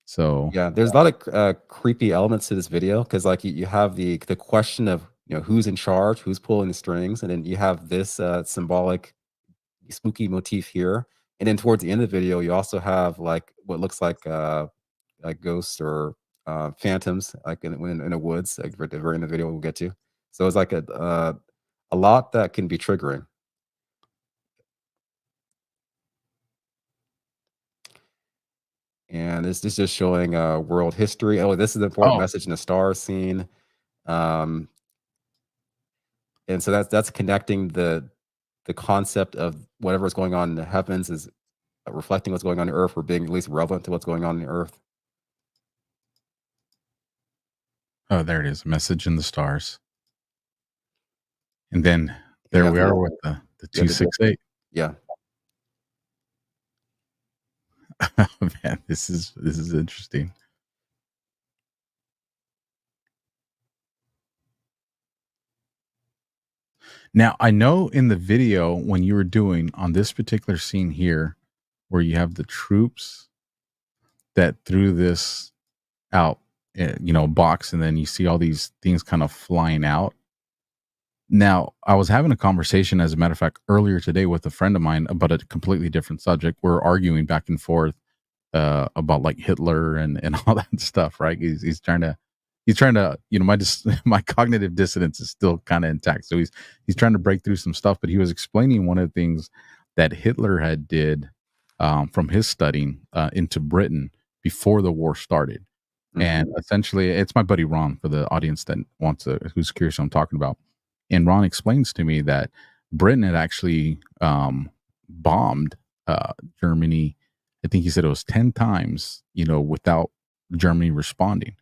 So yeah, there's a lot of creepy elements to this video because like you have the question of who's in charge, who's pulling the strings, and then you have this symbolic spooky motif here, and then towards the end of the video you also have like what looks like ghosts or phantoms like in a woods, like right in the video we'll get to. So it's like a lot that can be triggering. And this is just showing world history. Oh, this is the important message in the star scene. And so that's connecting the concept of whatever is going on in the heavens is reflecting what's going on the earth, or being at least relevant to what's going on in the earth. Oh, there it is. Message in the stars. And then there we are with the 268. Yeah. Oh, man, this is interesting. Now, I know in the video when you were doing on this particular scene here, where you have the troops that threw this out, box, and then you see all these things kind of flying out. Now, I was having a conversation, as a matter of fact, earlier today with a friend of mine about a completely different subject. We're arguing back and forth about like Hitler and all that stuff, right? He's trying to, my cognitive dissonance is still kind of intact. So he's trying to break through some stuff, but he was explaining one of the things that Hitler had did from his studying into Britain before the war started. Mm-hmm. And essentially, it's my buddy Ron, for the audience that who's curious what I'm talking about. And Ron explains to me that Britain had actually bombed Germany. I think he said it was 10 times, without Germany responding.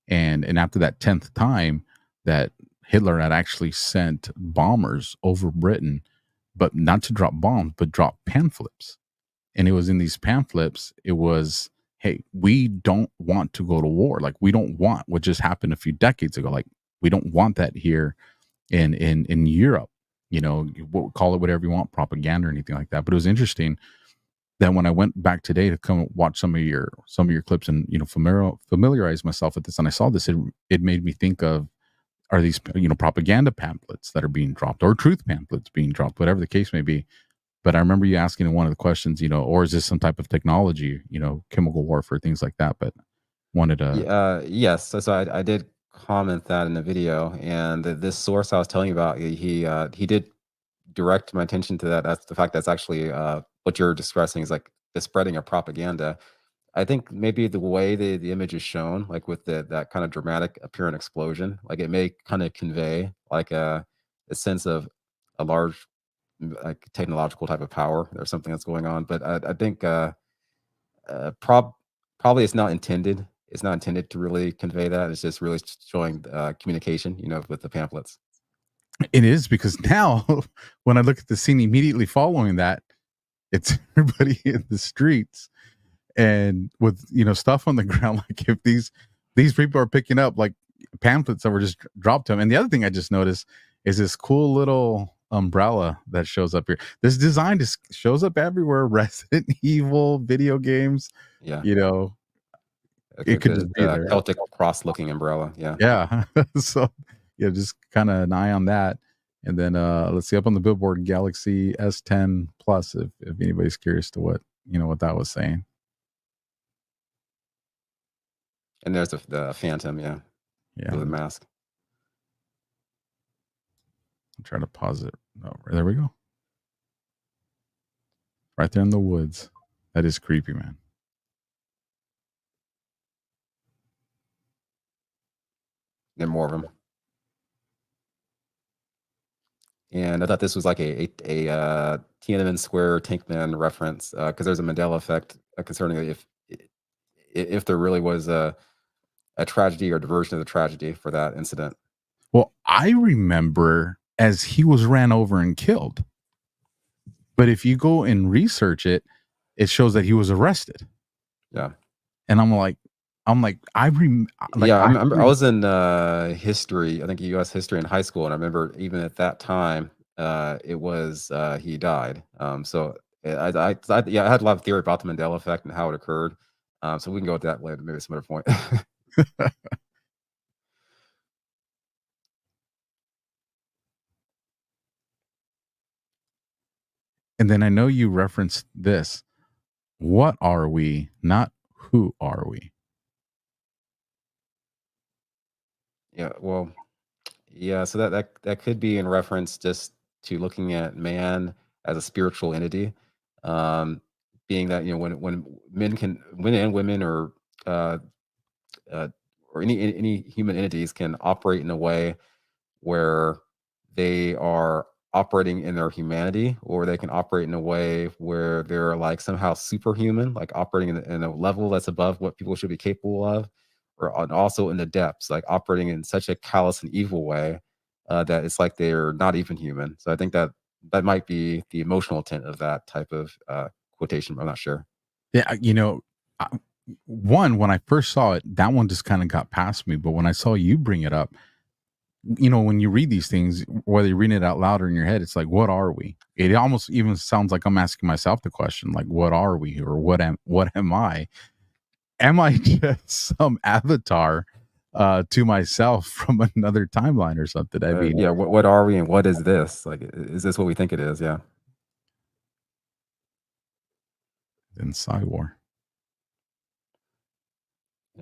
And after that 10th time, that Hitler had actually sent bombers over Britain, but not to drop bombs, but drop pamphlets. And it was in these pamphlets, it was, hey, we don't want to go to war. Like, we don't want what just happened a few decades ago. Like, we don't want that here in Europe. We'll call it whatever you want, propaganda or anything like that. But it was interesting that when I went back today to come watch some of your clips and familiarize myself with this, and I saw this, it made me think of, are these propaganda pamphlets that are being dropped, or truth pamphlets being dropped, whatever the case may be. But I remember you asking in one of the questions, or is this some type of technology, chemical warfare, things like that. But wanted to yes, so I did comment that in the video, and this source I was telling you about, he did direct my attention to that. That's the fact that's actually what you're discussing is like the spreading of propaganda. I think maybe the way the image is shown, like with that kind of dramatic apparent explosion, like it may kind of convey like a sense of a large like technological type of power or something that's going on. But I think probably it's not intended. It's not intended to really convey that. It's just really showing communication, with the pamphlets. It is, because now when I look at the scene immediately following that, it's everybody in the streets and with stuff on the ground. Like, if these people are picking up like pamphlets that were just dropped to them. And the other thing I just noticed is this cool little umbrella that shows up here. This design just shows up everywhere. Resident Evil video games. Yeah. You know, Okay, it could the just be there. Celtic cross-looking umbrella. Yeah. Yeah. So yeah, just kind of an eye on that. And then let's see, up on the billboard, Galaxy S10 Plus, if anybody's curious to what that was saying. And there's the Phantom, yeah. Yeah. With the mask. I'm trying to pause it. Oh, there we go. Right there in the woods. That is creepy, man. There are more of them. And I thought this was like a Tiananmen Square Tankman reference, because there's a Mandela effect concerning if there really was a tragedy or diversion of the tragedy for that incident. Well, I remember as he was ran over and killed. But if you go and research it, it shows that he was arrested. Yeah. And I'm like, I was in history, I think U.S. history in high school, and I remember even at that time, it was he died. So I had a lot of theory about the Mandela effect and how it occurred. So we can go with that later, maybe some other point. And then I know you referenced this. What are we? Not who are we? Yeah, well, yeah, so that could be in reference just to looking at man as a spiritual entity, being that when men and women or any human entities can operate in a way where they are operating in their humanity, or they can operate in a way where they're like somehow superhuman, like operating in a level that's above what people should be capable of, or also in the depths, like operating in such a callous and evil way that it's like they're not even human. So I think that might be the emotional intent of that type of quotation. I'm not sure. Yeah, when I first saw it, that one just kind of got past me. But when I saw you bring it up, when you read these things, whether you're reading it out loud or in your head, it's like, what are we? It almost even sounds like I'm asking myself the question, like, what are we, or what am I? Am I just some avatar to myself from another timeline or something? I mean, yeah, what are we, and what is this? Like, is this what we think it is? Yeah. In Cywar.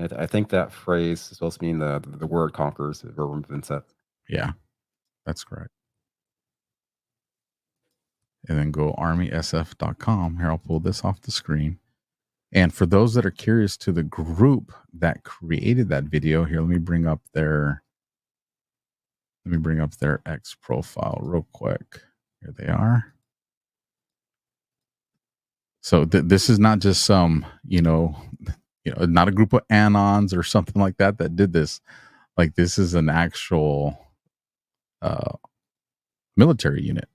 I think that phrase is supposed to mean the word conquers, verbum vincet. Yeah, that's correct. And then go armysf.com. Here, I'll pull this off the screen. And for those that are curious to the group that created that video, here, let me bring up their X profile real quick. Here they are. So this is not just some, not a group of anons or something like that did this. Like, this is an actual military unit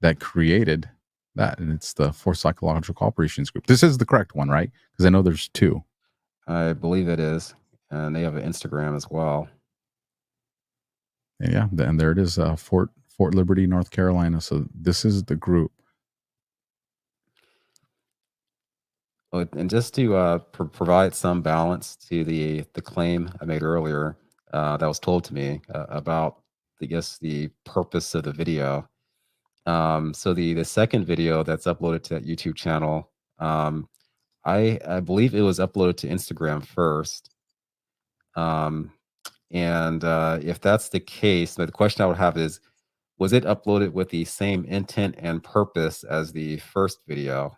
that created that, and it's the Force Psychological Operations Group. This is the correct one, right? Because I know there's two. I believe it is, and they have an Instagram as well. Yeah, and there it is, Fort Liberty, North Carolina. So this is the group. And just to provide some balance to the claim I made earlier that was told to me about, I guess, the purpose of the video. So the second video that's uploaded to that YouTube channel, I believe it was uploaded to Instagram first. And if that's the case, the question I would have is, was it uploaded with the same intent and purpose as the first video?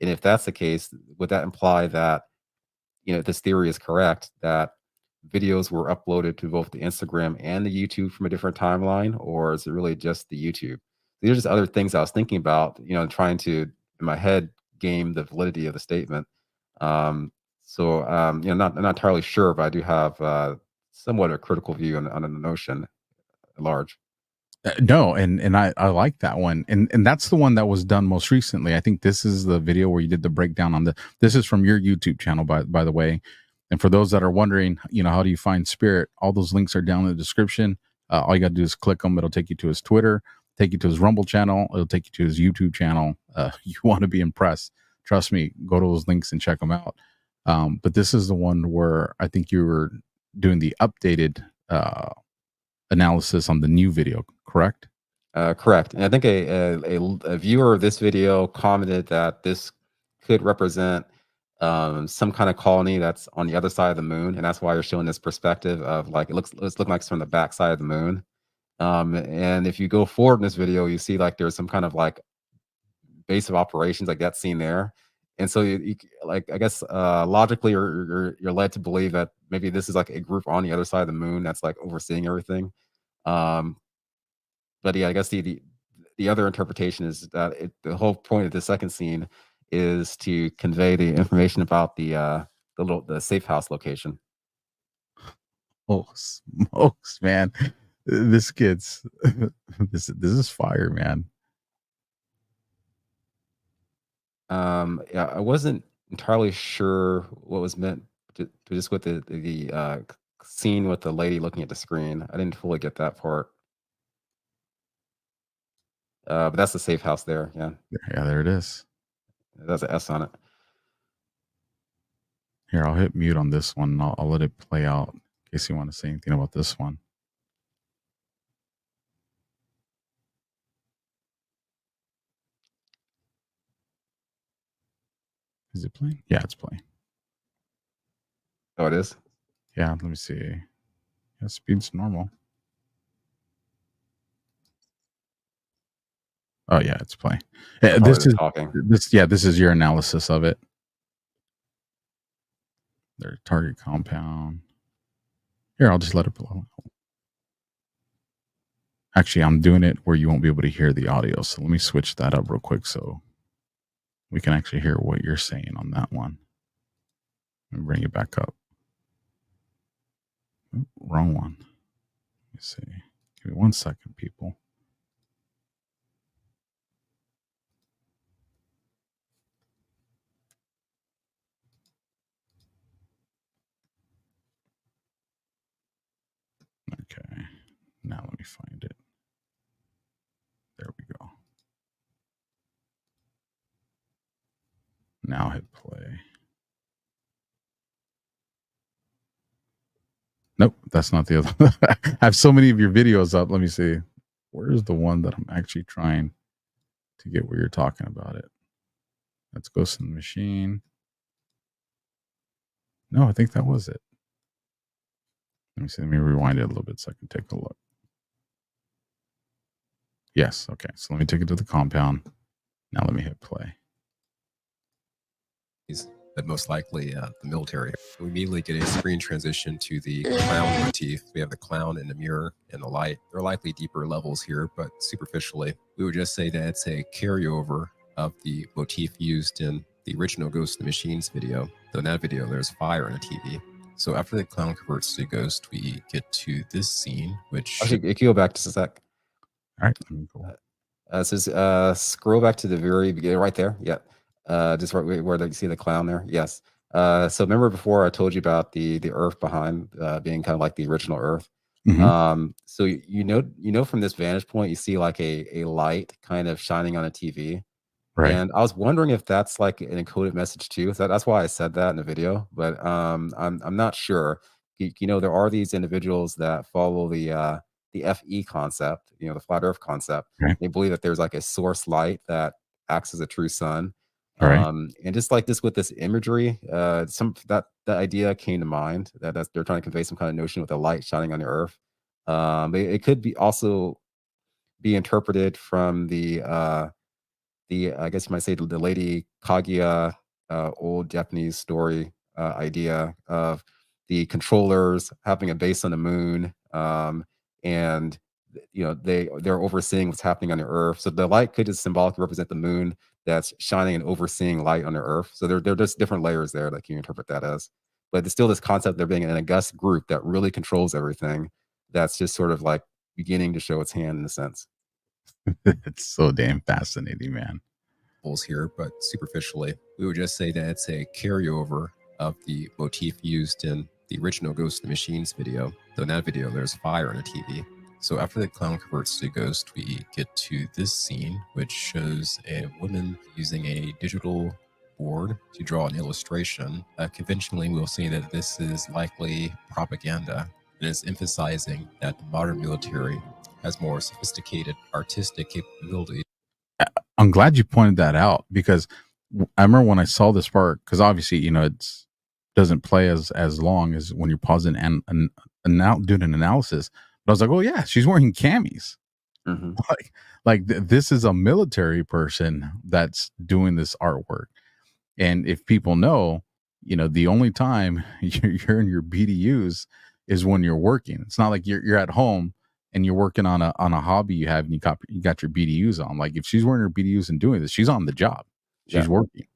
And if that's the case, would that imply that, this theory is correct, that videos were uploaded to both the Instagram and the YouTube from a different timeline, or is it really just the YouTube? These are just other things I was thinking about, trying to, in my head, game the validity of the statement. I'm not entirely sure, but I do have somewhat a critical view on the notion at large. No, and I like that one, and that's the one that was done most recently. I think this is the video where you did the breakdown on this is from your YouTube channel, by the way. And for those that are wondering, how do you find Spirit? All those links are down in the description. All you got to do is click them. It'll take you to his Twitter. take you to his Rumble channel. It'll take you to his YouTube channel. You want to be impressed. Trust me, go to those links and check them out. But this is the one where I think you were doing the updated analysis on the new video, correct? Correct. And I think a viewer of this video commented that this could represent some kind of colony that's on the other side of the moon, and that's why you're showing this perspective of like it's looking like it's from the back side of the moon. And if you go forward in this video, you see like there's some kind of like base of operations like that seen there. And so you like, I guess logically you're led to believe that maybe this is like a group on the other side of the moon that's like overseeing everything. But yeah, I guess the other interpretation is that the whole point of the second scene is to convey the information about the safe house location. Oh smokes, man! This kid's this is fire, man. Yeah, I wasn't entirely sure what was meant just with the scene with the lady looking at the screen. I didn't fully get that part. But that's the safe house there. Yeah. Yeah, there it is. It has an S on it. Here, I'll hit mute on this one. I'll let it play out in case you want to say anything about this one. Is it playing? Yeah, it's playing. Oh, it is? Yeah, let me see. Yeah, speed's normal. Oh yeah, it's playing. This is talking. This is your analysis of it. Their target compound. Here, I'll just let it blow. Actually, I'm doing it where you won't be able to hear the audio. So let me switch that up real quick so we can actually hear what you're saying on that one. Let me bring it back up. Ooh, wrong one. Let me see. Give me 1 second, people. Okay, now let me find it. There we go. Now hit play. Nope, that's not the other. I have so many of your videos up. Let me see. Where's the one that I'm actually trying to get where you're talking about it? Let's Ghost in the Machine. No, I think that was it. Let me see. Let me rewind it a little bit so I can take a look. Yes. Okay. So let me take it to the compound. Now let me hit play. But most likely the military. We immediately get a screen transition to the clown motif. We have the clown in the mirror and the light. There are likely deeper levels here, but superficially, we would just say that it's a carryover of the motif used in the original Ghost in the Machines video. Though in that video, there's fire on a TV. So after the clown converts to ghost, we get to this scene, which... Actually, you can go back just a sec. All right. Let me go. So scroll back to the very beginning, right there. Yeah. Just right where you see the clown there. Yes. So remember before I told you about the Earth behind being kind of like the original Earth. Mm-hmm. So you know from this vantage point, you see like a light kind of shining on a TV. Right. And I was wondering if that's like an encoded message too. So that's why I said that in the video, but I'm not sure. You know, there are these individuals that follow the FE concept, you know, the flat Earth concept. Okay. They believe that there's like a source light that acts as a true sun. All right. And just like this with this imagery, that idea came to mind that they're trying to convey some kind of notion with a light shining on the Earth. But it could be also be interpreted from the I guess you might say the Lady Kaguya old Japanese story idea of the controllers having a base on the moon, and you know they're overseeing what's happening on the Earth. So the light could just symbolically represent the moon that's shining and overseeing light on the Earth. So there are just different layers there that you interpret that as. But there's still this concept there being an august group that really controls everything. That's just sort of like beginning to show its hand in a sense. It's so damn fascinating, man. Here, but superficially, we would just say that it's a carryover of the motif used in the original Ghost in the Machines video. Though in that video, there's fire on a TV. So after the clown converts to ghost, we get to this scene, which shows a woman using a digital board to draw an illustration. Conventionally, we'll say that this is likely propaganda, and it's emphasizing that the modern military has more sophisticated artistic capabilities. I'm glad you pointed that out, because I remember when I saw this part, because obviously, you know, it's doesn't play as long as when you're pausing and doing an analysis. But I was like, oh yeah, she's wearing camis. Mhm. This is a military person that's doing this artwork. And if people know, you know, the only time you're in your BDUs is when you're working. It's not like you're at home and you're working on a hobby you have and you got your BDUs on. Like if she's wearing her BDUs and doing this, she's on the job. She's Yeah. working.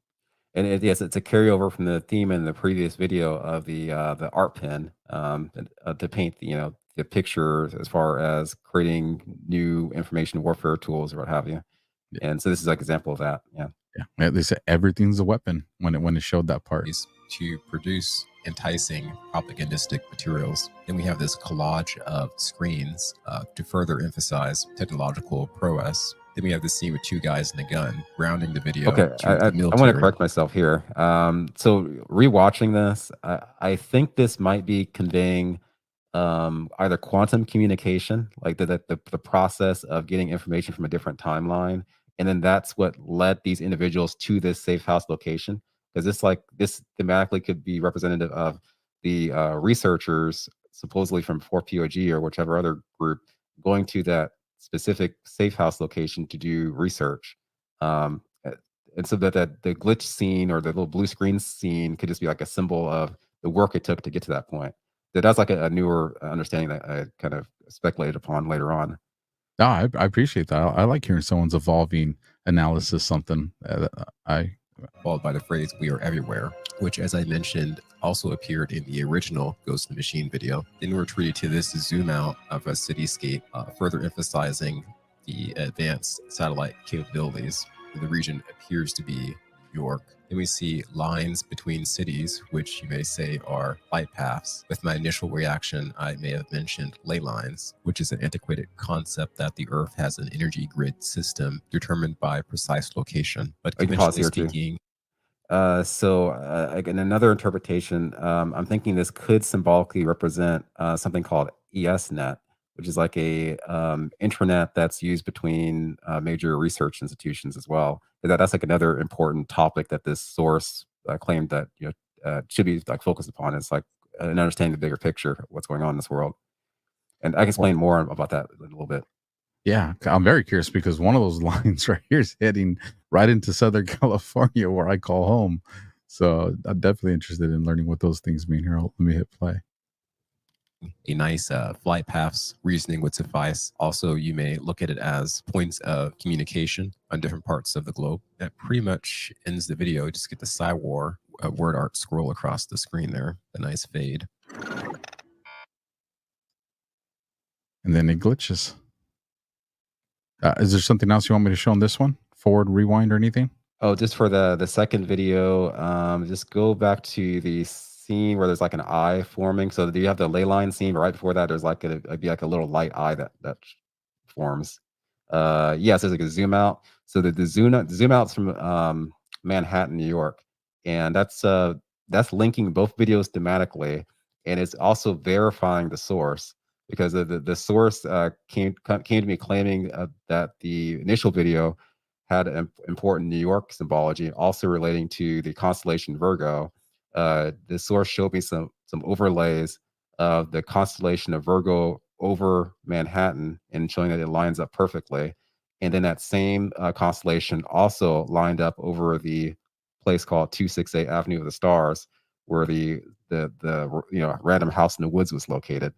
And yes, it's a carryover from the theme in the previous video of the art pen to paint the picture as far as creating new information warfare tools or what have you. Yeah. And so this is like an example of that. Yeah. Yeah. They said everything's a weapon when it showed that part. Is to produce enticing propagandistic materials. Then we have this collage of screens to further emphasize technological prowess. Then we have this scene with two guys in a gun, grounding the video. Okay, I want to correct myself here. So rewatching this, I think this might be conveying either quantum communication, like the process of getting information from a different timeline, and then that's what led these individuals to this safe house location. Because this thematically could be representative of the researchers supposedly from 4POG or whichever other group going to that specific safe house location to do research. And so that the glitch scene or the little blue screen scene could just be like a symbol of the work it took to get to that point. That's like a newer understanding that I kind of speculated upon later on. No, I appreciate that. I like hearing someone's evolving analysis, something followed by the phrase "we are everywhere," which, as I mentioned, also appeared in the original Ghost in the Machine video. Then we're treated to this zoom out of a cityscape, further emphasizing the advanced satellite capabilities. The region appears to be New York. Then we see lines between cities, which you may say are light paths. With my initial reaction, I may have mentioned ley lines, which is an antiquated concept that the Earth has an energy grid system determined by precise location. But conventionally speaking, in another interpretation, I'm thinking this could symbolically represent something called ESNet, which is like a intranet that's used between major research institutions as well. That's like another important topic that this source claimed that should be like focused upon. It's like an understanding the bigger picture of what's going on in this world. And I can explain more about that in a little bit. Yeah, I'm very curious because one of those lines right here is heading right into Southern California, where I call home. So I'm definitely interested in learning what those things mean here. Let me hit play. A nice flight paths reasoning would suffice. Also, you may look at it as points of communication on different parts of the globe. That pretty much ends the video. Just get the Cywar word art scroll across the screen there. A nice fade. And then it glitches. Is there something else you want me to show on this one? Forward, rewind, or anything? Oh, just for the second video, just go back to the scene where there's like an eye forming. So do you have the ley line scene? But right before that, there's like it'd be like a little light eye that forms. Yes, there's like a zoom out. So the zoom out's from Manhattan, New York, and that's linking both videos thematically, and it's also verifying the source. Because the source came to me claiming that the initial video had an important New York symbology, also relating to the constellation Virgo. The source showed me some overlays of the constellation of Virgo over Manhattan and showing that it lines up perfectly. And then that same constellation also lined up over the place called 268 Avenue of the Stars, where the random house in the woods was located.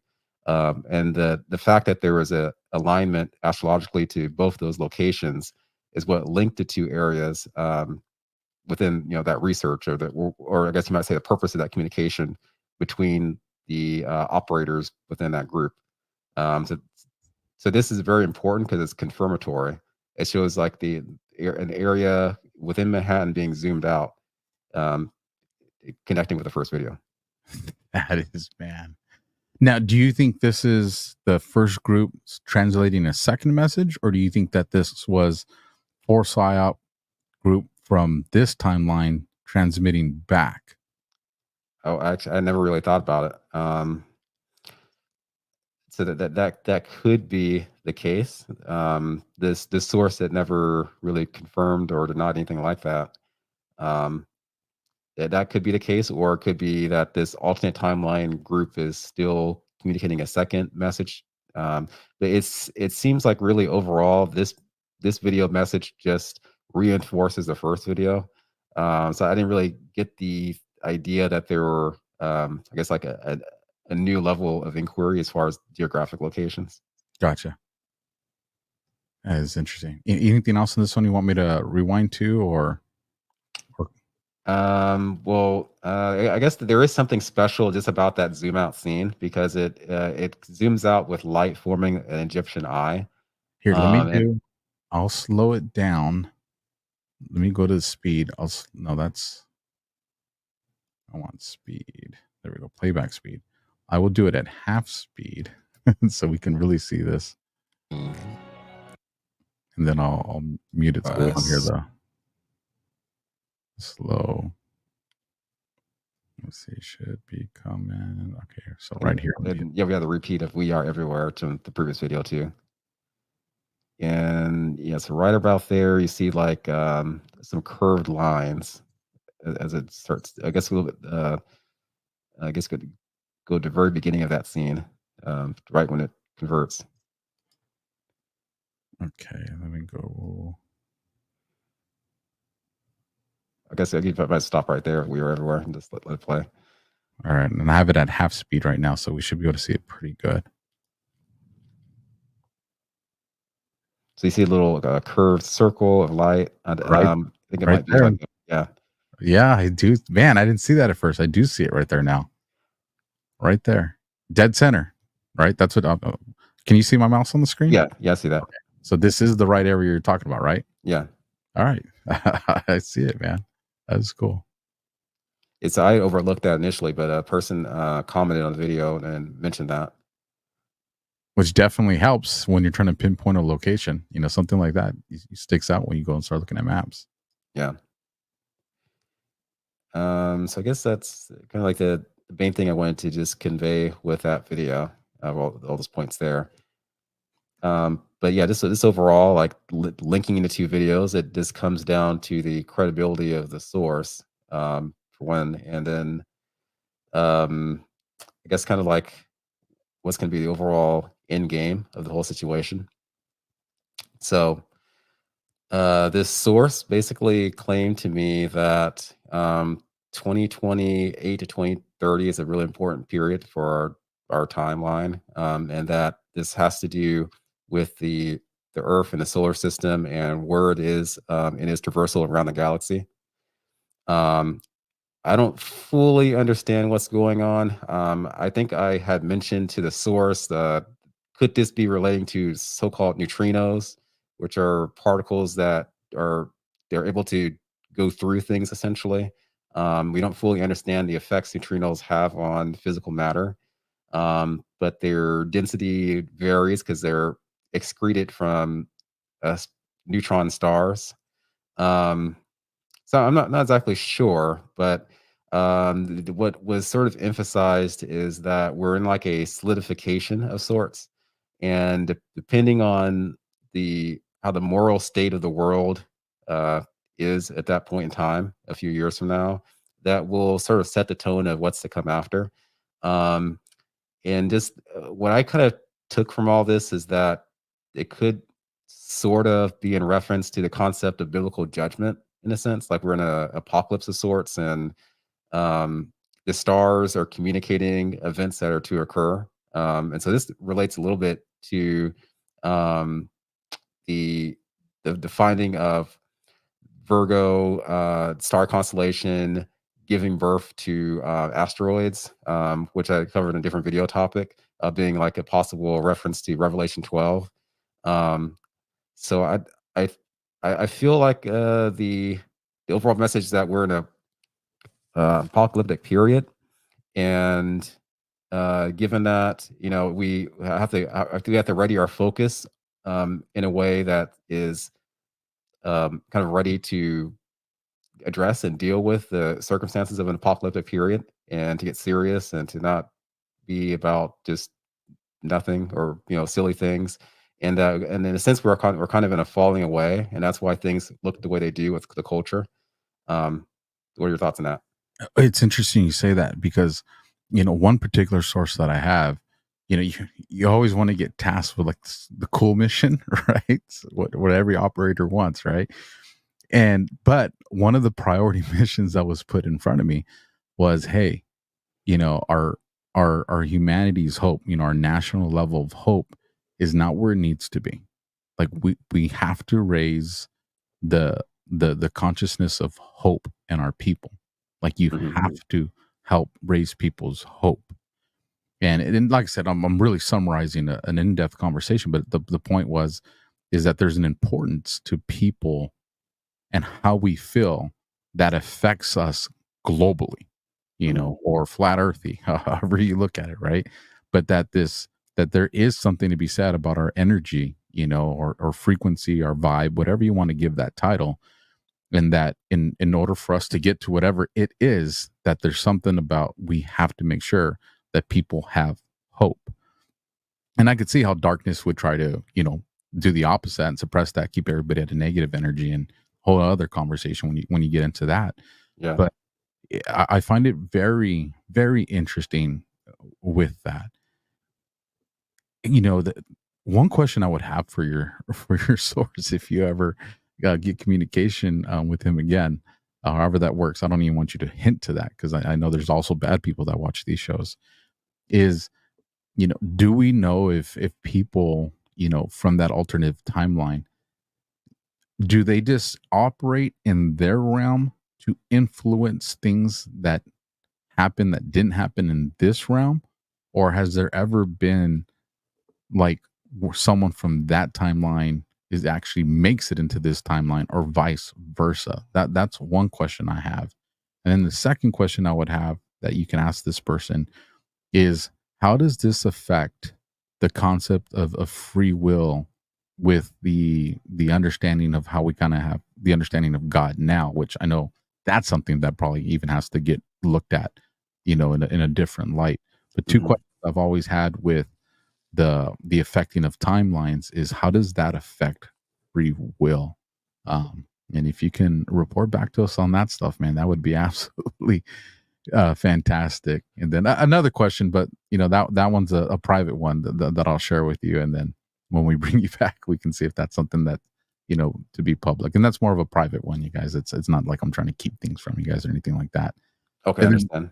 And the fact that there was a alignment astrologically to both those locations is what linked the two areas within that research, or I guess you might say the purpose of that communication between the operators within that group. So this is very important because it's confirmatory. It shows like an area within Manhattan being zoomed out, connecting with the first video. That is, man. Now, do you think this is the first group translating a second message, or do you think that this was 4 PSYOP group from this timeline transmitting back? Oh, actually, I never really thought about it. So that could be the case. This source that never really confirmed or denied anything like that. That could be the case, or it could be that this alternate timeline group is still communicating a second message. But it seems like really overall this video message just reinforces the first video. So I didn't really get the idea that there were, I guess, like a new level of inquiry as far as geographic locations. Gotcha. That is interesting. Anything else in this one you want me to rewind to, or? Well, I guess there is something special just about that zoom out scene, because it zooms out with light forming an Egyptian eye. Here, I'll slow it down. Let me go to the speed. I want speed. There we go. Playback speed. I will do it at half speed so we can really see this. And then I'll mute it so we don't hear the slow. Let's see, should be coming. Okay, so right here. Yeah, we have the repeat of "We Are Everywhere" to the previous video too. And yeah, so right about there, you see like some curved lines as it starts. I guess a little bit. I guess go to the very beginning of that scene, right when it converts. Okay, let me go. I guess if I stop right there, "We Are Everywhere," and just let it play. All right, and I have it at half speed right now, so we should be able to see it pretty good. So you see a little curved circle of light. Right, I think it right might be there. like Yeah, I do. Man, I didn't see that at first. I do see it right there now. Right there, dead center. Right, that's what. Can you see my mouse on the screen? Yeah, I see that. Okay. So this is the right area you're talking about, right? Yeah. All right, I see it, man. That's cool. I overlooked that initially, but a person commented on the video and mentioned that. Which definitely helps when you're trying to pinpoint a location. You know, something like that sticks out when you go and start looking at maps. Yeah. So I guess that's kind of like the main thing I wanted to just convey with that video of all those points there. But yeah, this overall, like linking into two videos, it just comes down to the credibility of the source, for one, and then I guess kind of like what's going to be the overall end game of the whole situation. So this source basically claimed to me that 2028 to 2030 is a really important period for our timeline, and that this has to do with the Earth and the solar system and where it is in its traversal around the galaxy. I don't fully understand what's going on. I think I had mentioned to the source, could this be relating to so-called neutrinos, which are particles that they're able to go through things essentially. We don't fully understand the effects neutrinos have on physical matter, but their density varies because they're excreted from neutron stars. So I'm not exactly sure, but what was sort of emphasized is that we're in like a solidification of sorts, and depending on how the moral state of the world is at that point in time, a few years from now, that will sort of set the tone of what's to come after. And just what I kind of took from all this is that it could sort of be in reference to the concept of biblical judgment, in a sense, like we're in an apocalypse of sorts, and the stars are communicating events that are to occur. And so this relates a little bit to the finding of Virgo star constellation giving birth to asteroids, which I covered in a different video topic, being like a possible reference to Revelation 12. So I feel like the overall message is that we're in a apocalyptic period, and given that we have to ready our focus in a way that is kind of ready to address and deal with the circumstances of an apocalyptic period, and to get serious and to not be about just nothing or silly things. And in a sense, we're kind of in a falling away, and that's why things look the way they do with the culture. What are your thoughts on that? It's interesting you say that because, one particular source that I have, you always want to get tasked with like the cool mission, right? What every operator wants, right? But one of the priority missions that was put in front of me was, hey, our humanity's hope, our national level of hope is not where it needs to be. Like we have to raise the consciousness of hope in our people. Like you have to help raise people's hope. And like I said, I'm really summarizing an in-depth conversation, but the point is that there's an importance to people and how we feel that affects us globally, or flat earthy, however you look at it, right? But that there is something to be said about our energy, or frequency, our vibe, whatever you want to give that title. And that in order for us to get to whatever it is, that there's something about we have to make sure that people have hope. And I could see how darkness would try to, do the opposite and suppress that, keep everybody at a negative energy, and whole other conversation when you get into that. Yeah. But I find it very, very interesting with that. The one question I would have for your source, if you ever get communication with him again, however that works, I don't even want you to hint to that, because I know there's also bad people that watch these shows, is, do we know if people, from that alternative timeline, do they just operate in their realm to influence things that happen that didn't happen in this realm? Or has there ever been like where someone from that timeline is actually makes it into this timeline, or vice versa? That's one question I have. And then the second question I would have that you can ask this person is, how does this affect the concept of free will with the understanding of how we kind of have the understanding of God now, which I know that's something that probably even has to get looked at, in a different light. But two questions I've always had with the affecting of timelines is, how does that affect free will? And if you can report back to us on that stuff, man, that would be absolutely fantastic. And then another question, but that one's a private one that I'll share with you, and then when we bring you back, we can see if that's something that to be public. And that's more of a private one, you guys. It's not like I'm trying to keep things from you guys or anything like that. Okay, I understand.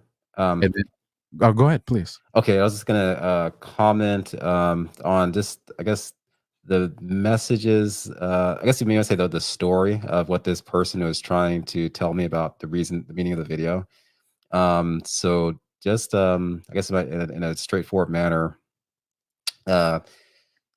Go ahead, please. Okay, I was just gonna comment on just, I guess, the messages. I guess you may say the story of what this person was trying to tell me about the meaning of the video. So just I guess in a straightforward manner.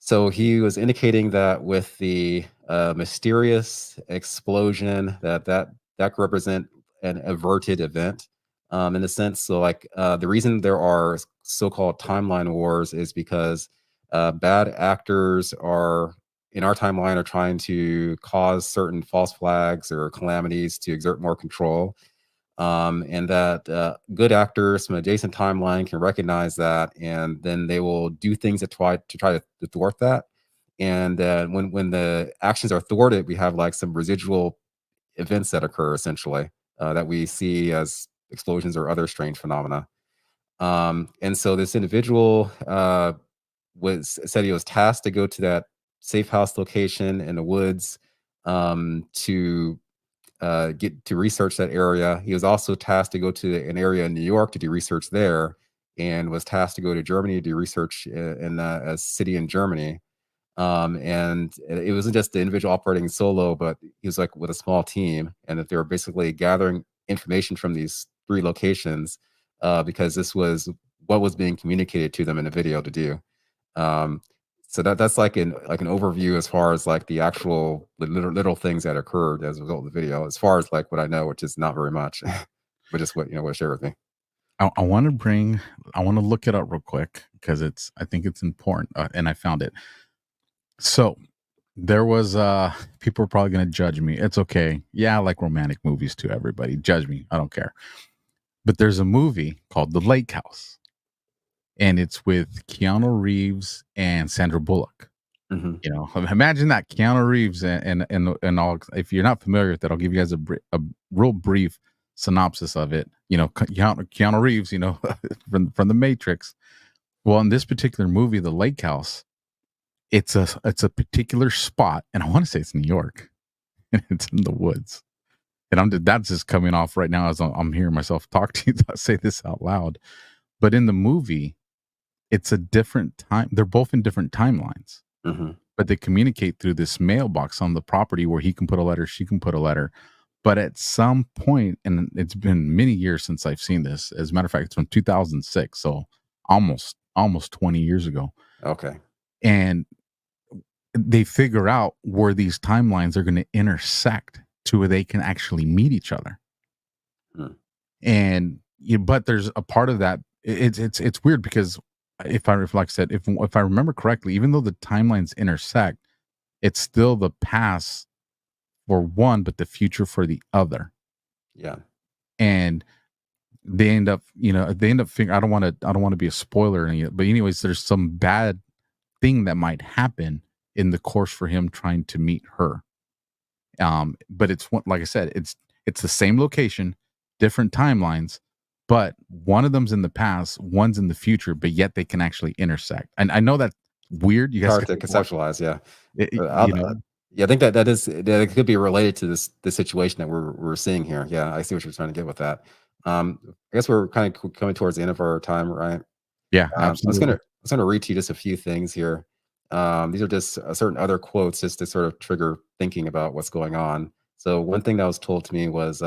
So he was indicating that with the mysterious explosion, that could represent an averted event. In a sense, so like the reason there are so-called timeline wars is because bad actors are in our timeline are trying to cause certain false flags or calamities to exert more control. And that good actors from adjacent timeline can recognize that, and then they will do things that try to thwart that. And when the actions are thwarted, we have like some residual events that occur, essentially, that we see as explosions or other strange phenomena. And so this individual said he was tasked to go to that safe house location in the woods to get to research that area. He was also tasked to go to an area in New York to do research there, and was tasked to go to Germany to do research in a city in Germany. And it wasn't just the individual operating solo, but he was like with a small team, and that they were basically gathering information from these 3 locations because this was what was being communicated to them in the video to do. So that's like an overview as far as like the actual little things that occurred as a result of the video, as far as like what I know, which is not very much, but just what I share with me. I want to bring I want to look it up real quick because I think it's important, and I found it. So there was people are probably going to judge me. It's okay. Yeah, I like romantic movies too. Everybody judge me. I don't care. But there's a movie called The Lake House, and it's with Keanu Reeves and Sandra Bullock. You know, imagine that, Keanu Reeves and all. If you're not familiar with it, I'll give you guys a real brief synopsis of it. You know, Keanu Reeves, you know, from The Matrix. Well, in this particular movie, The Lake House, it's a particular spot, and I want to say it's New York, and it's in the woods. And that's just coming off right now as I'm hearing myself talk to you, say this out loud. But in the movie, it's a different time. They're both in different timelines. But they communicate through this mailbox on the property where he can put a letter, she can put a letter. But at some point, and it's been many years since I've seen this. As a matter of fact, it's from 2006, so almost 20 years ago. Okay. And they figure out where these timelines are going to intersect to where they can actually meet each other. And but there's a part of that. It's weird because if I remember correctly, even though the timelines intersect, it's still the past for one, but the future for the other. Yeah. And they end up figuring, I don't want to be a spoiler, but anyways, there's some bad thing that might happen in the course for him trying to meet her. But it's like I said, it's the same location, different timelines. But one of them's in the past, one's in the future, but yet they can actually intersect. And I know that's weird. You guys hard to conceptualize, yeah. Yeah, I think that could be related to this situation that we're seeing here. Yeah, I see what you're trying to get with that. I guess we're kind of coming towards the end of our time, right? Yeah, absolutely. I was gonna read to you just a few things here. These are just certain other quotes just to sort of trigger thinking about what's going on. So one thing that was told to me was,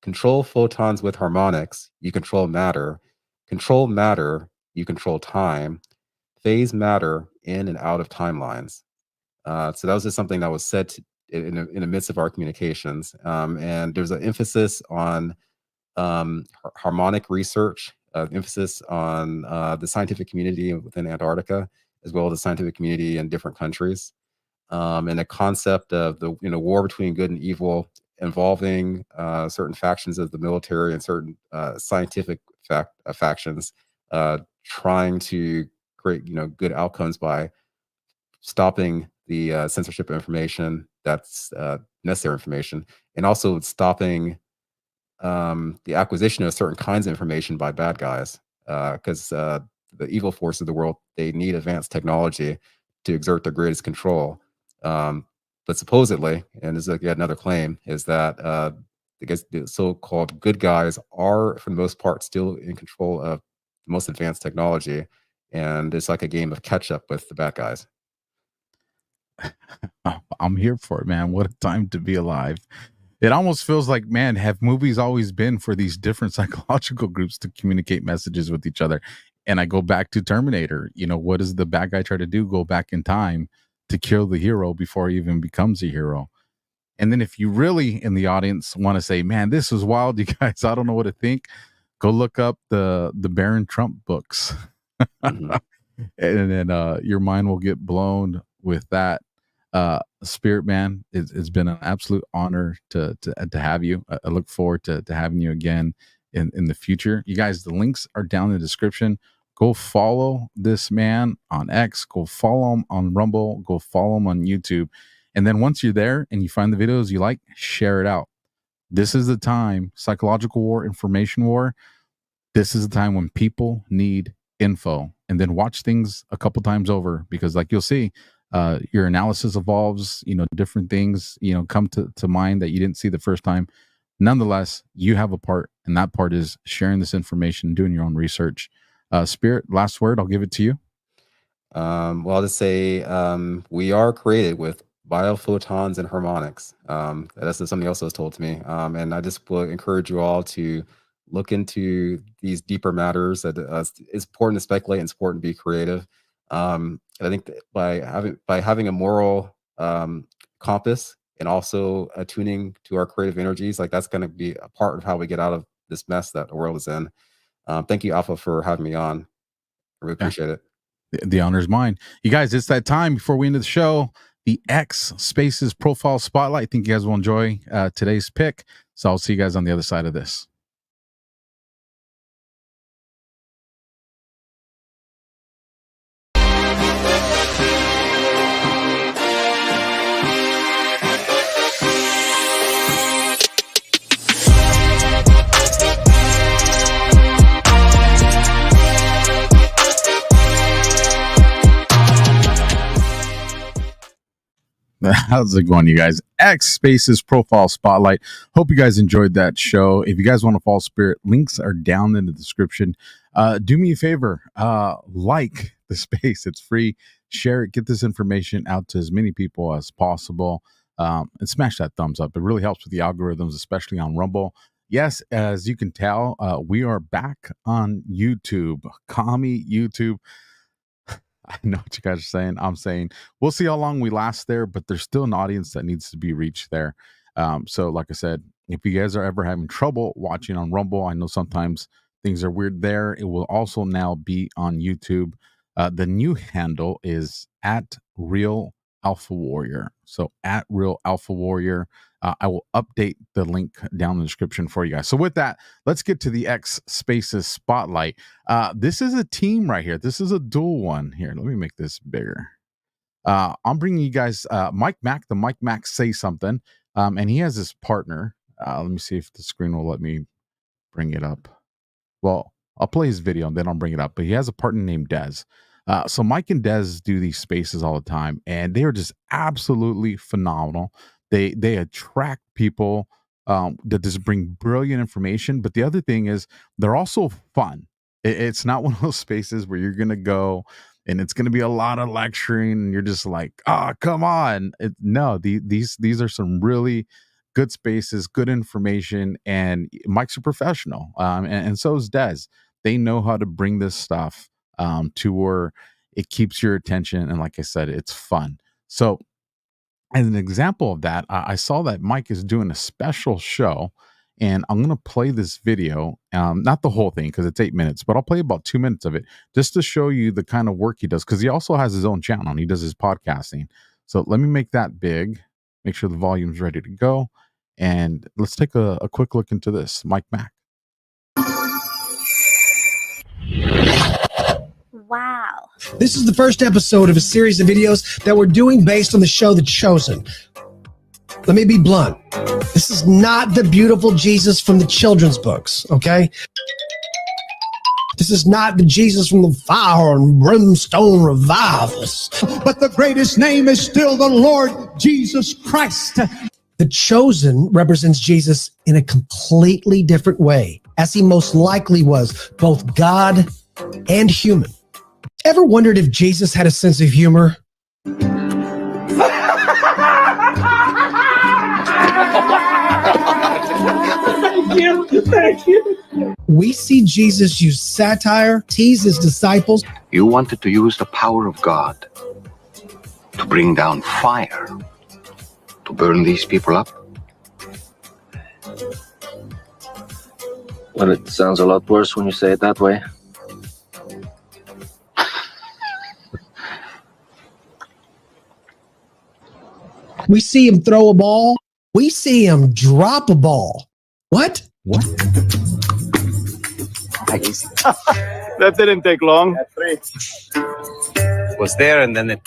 control photons with harmonics, you control matter. Control matter, you control time. Phase matter in and out of timelines. So that was just something that was said in the midst of our communications. And there's an emphasis on harmonic research, emphasis on the scientific community within Antarctica, as well as the scientific community in different countries. And the concept of the war between good and evil involving certain factions of the military and certain scientific factions trying to create good outcomes by stopping the censorship of information that's necessary information, and also stopping the acquisition of certain kinds of information by bad guys, because the evil forces of the world, they need advanced technology to exert their greatest control. But supposedly, and this is yet another claim, is that the so-called good guys are, for the most part, still in control of the most advanced technology, and it's like a game of catch-up with the bad guys. I'm here for it, man. What a time to be alive. It almost feels like, man, have movies always been for these different psychological groups to communicate messages with each other? And I go back to Terminator. What does the bad guy try to do? Go back in time to kill the hero before he even becomes a hero. And then if you really in the audience want to say, man, this is wild, you guys, I don't know what to think, go look up the Baron Trump books. And then your mind will get blown with that. Spirit, man, it's been an absolute honor to have you. I look forward to having you again in the future. You guys, the links are down in the description. Go follow this man on X. Go follow him on Rumble. Go follow him on YouTube. And then once you're there and you find the videos you like, share it out. This is the time, psychological war, information war. This is the time when people need info. And then watch things a couple times over, because like you'll see, your analysis evolves, different things, come to mind that you didn't see the first time. Nonetheless, you have a part, and that part is sharing this information, doing your own research. Spirit, last word, I'll give it to you. Well, I'll just say we are created with biophotons and harmonics. That's something else that was told to me. And I just will encourage you all to look into these deeper matters. That it's important to speculate and it's important to be creative. And I think that by having a moral compass and also attuning to our creative energies, like that's going to be a part of how we get out of this mess that the world is in. Thank you, Alpha, for having me on. I really appreciate it. The honor's mine. You guys, it's that time before we end the show. The X Spaces Profile Spotlight. I think you guys will enjoy today's pick. So I'll see you guys on the other side of this. How's it going, you guys? X Spaces Profile Spotlight. Hope you guys enjoyed that show. If you guys want to follow Spirit, links are down in the description. Do me a favor, like the space. It's free. Share it. Get this information out to as many people as possible. And smash that thumbs up. It really helps with the algorithms, especially on Rumble. Yes, as you can tell, we are back on YouTube. Commie YouTube. I know what you guys are saying. I'm saying we'll see how long we last there, but there's still an audience that needs to be reached there. So like I said, if you guys are ever having trouble watching on Rumble, I know sometimes things are weird there. It will also now be on YouTube. The new handle is at Real Alpha Warrior. So at Real Alpha Warrior. I will update the link down in the description for you guys. So with that, let's get to the X Spaces Spotlight. This is a team right here. This is a dual one here. Let me make this bigger. I'm bringing you guys Mike Mack, the Mike Mack Say Something. And he has his partner. Let me see if the screen will let me bring it up. Well, I'll play his video and then I'll bring it up. But he has a partner named Dez. So Mike and Dez do these spaces all the time, and they are just absolutely phenomenal. They attract people that just bring brilliant information. But the other thing is they're also fun. It's not one of those spaces where you're going to go and it's going to be a lot of lecturing and you're just like, oh, come on. No, these are some really good spaces, good information. And Mike's a professional. And so is Dez. They know how to bring this stuff to where it keeps your attention. And like I said, it's fun. So as an example of that, I saw that Mike is doing a special show, and I'm going to play this video, not the whole thing because it's 8 minutes, but I'll play about 2 minutes of it just to show you the kind of work he does, because he also has his own channel and he does his podcasting. So let me make that big, make sure the volume's ready to go, and let's take a quick look into this. Mike Mack. Wow. This is the first episode of a series of videos that we're doing based on the show The Chosen. Let me be blunt. This is not the beautiful Jesus from the children's books, okay? This is not the Jesus from the fire and brimstone revivals. But the greatest name is still the Lord Jesus Christ. The Chosen represents Jesus in a completely different way, as he most likely was both God and human. Ever wondered if Jesus had a sense of humor? Thank you. We see Jesus use satire, tease his disciples. You wanted to use the power of God to bring down fire, to burn these people up. Well, it sounds a lot worse when you say it that way. We see him throw a ball. We see him drop a ball. What? What? That didn't take long. Was there and then it...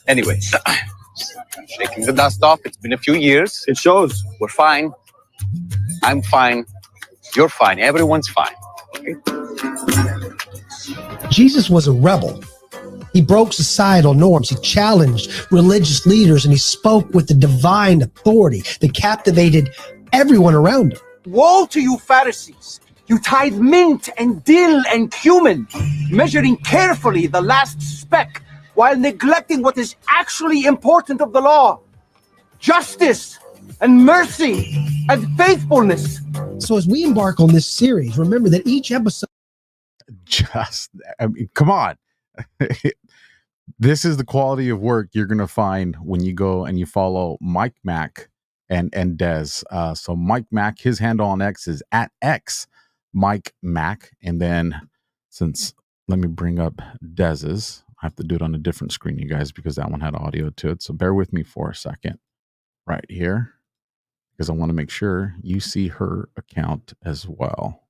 Anyway, shaking the dust off. It's been a few years. It shows. We're fine. I'm fine. You're fine. Everyone's fine. Okay? Jesus was a rebel. He broke societal norms. He challenged religious leaders, and he spoke with the divine authority that captivated everyone around him. Woe to you, Pharisees! You tithe mint and dill and cumin, measuring carefully the last speck while neglecting what is actually important of the law: justice and mercy and faithfulness. So as we embark on this series, remember that each episode... I mean, come on. This is the quality of work you're going to find when you go and you follow Mike Mack and Dez. So Mike Mack, his handle on X is at X Mike Mac. And then let me bring up Dez's. I have to do it on a different screen, you guys, because that one had audio to it. So bear with me for a second right here, because I want to make sure you see her account as well.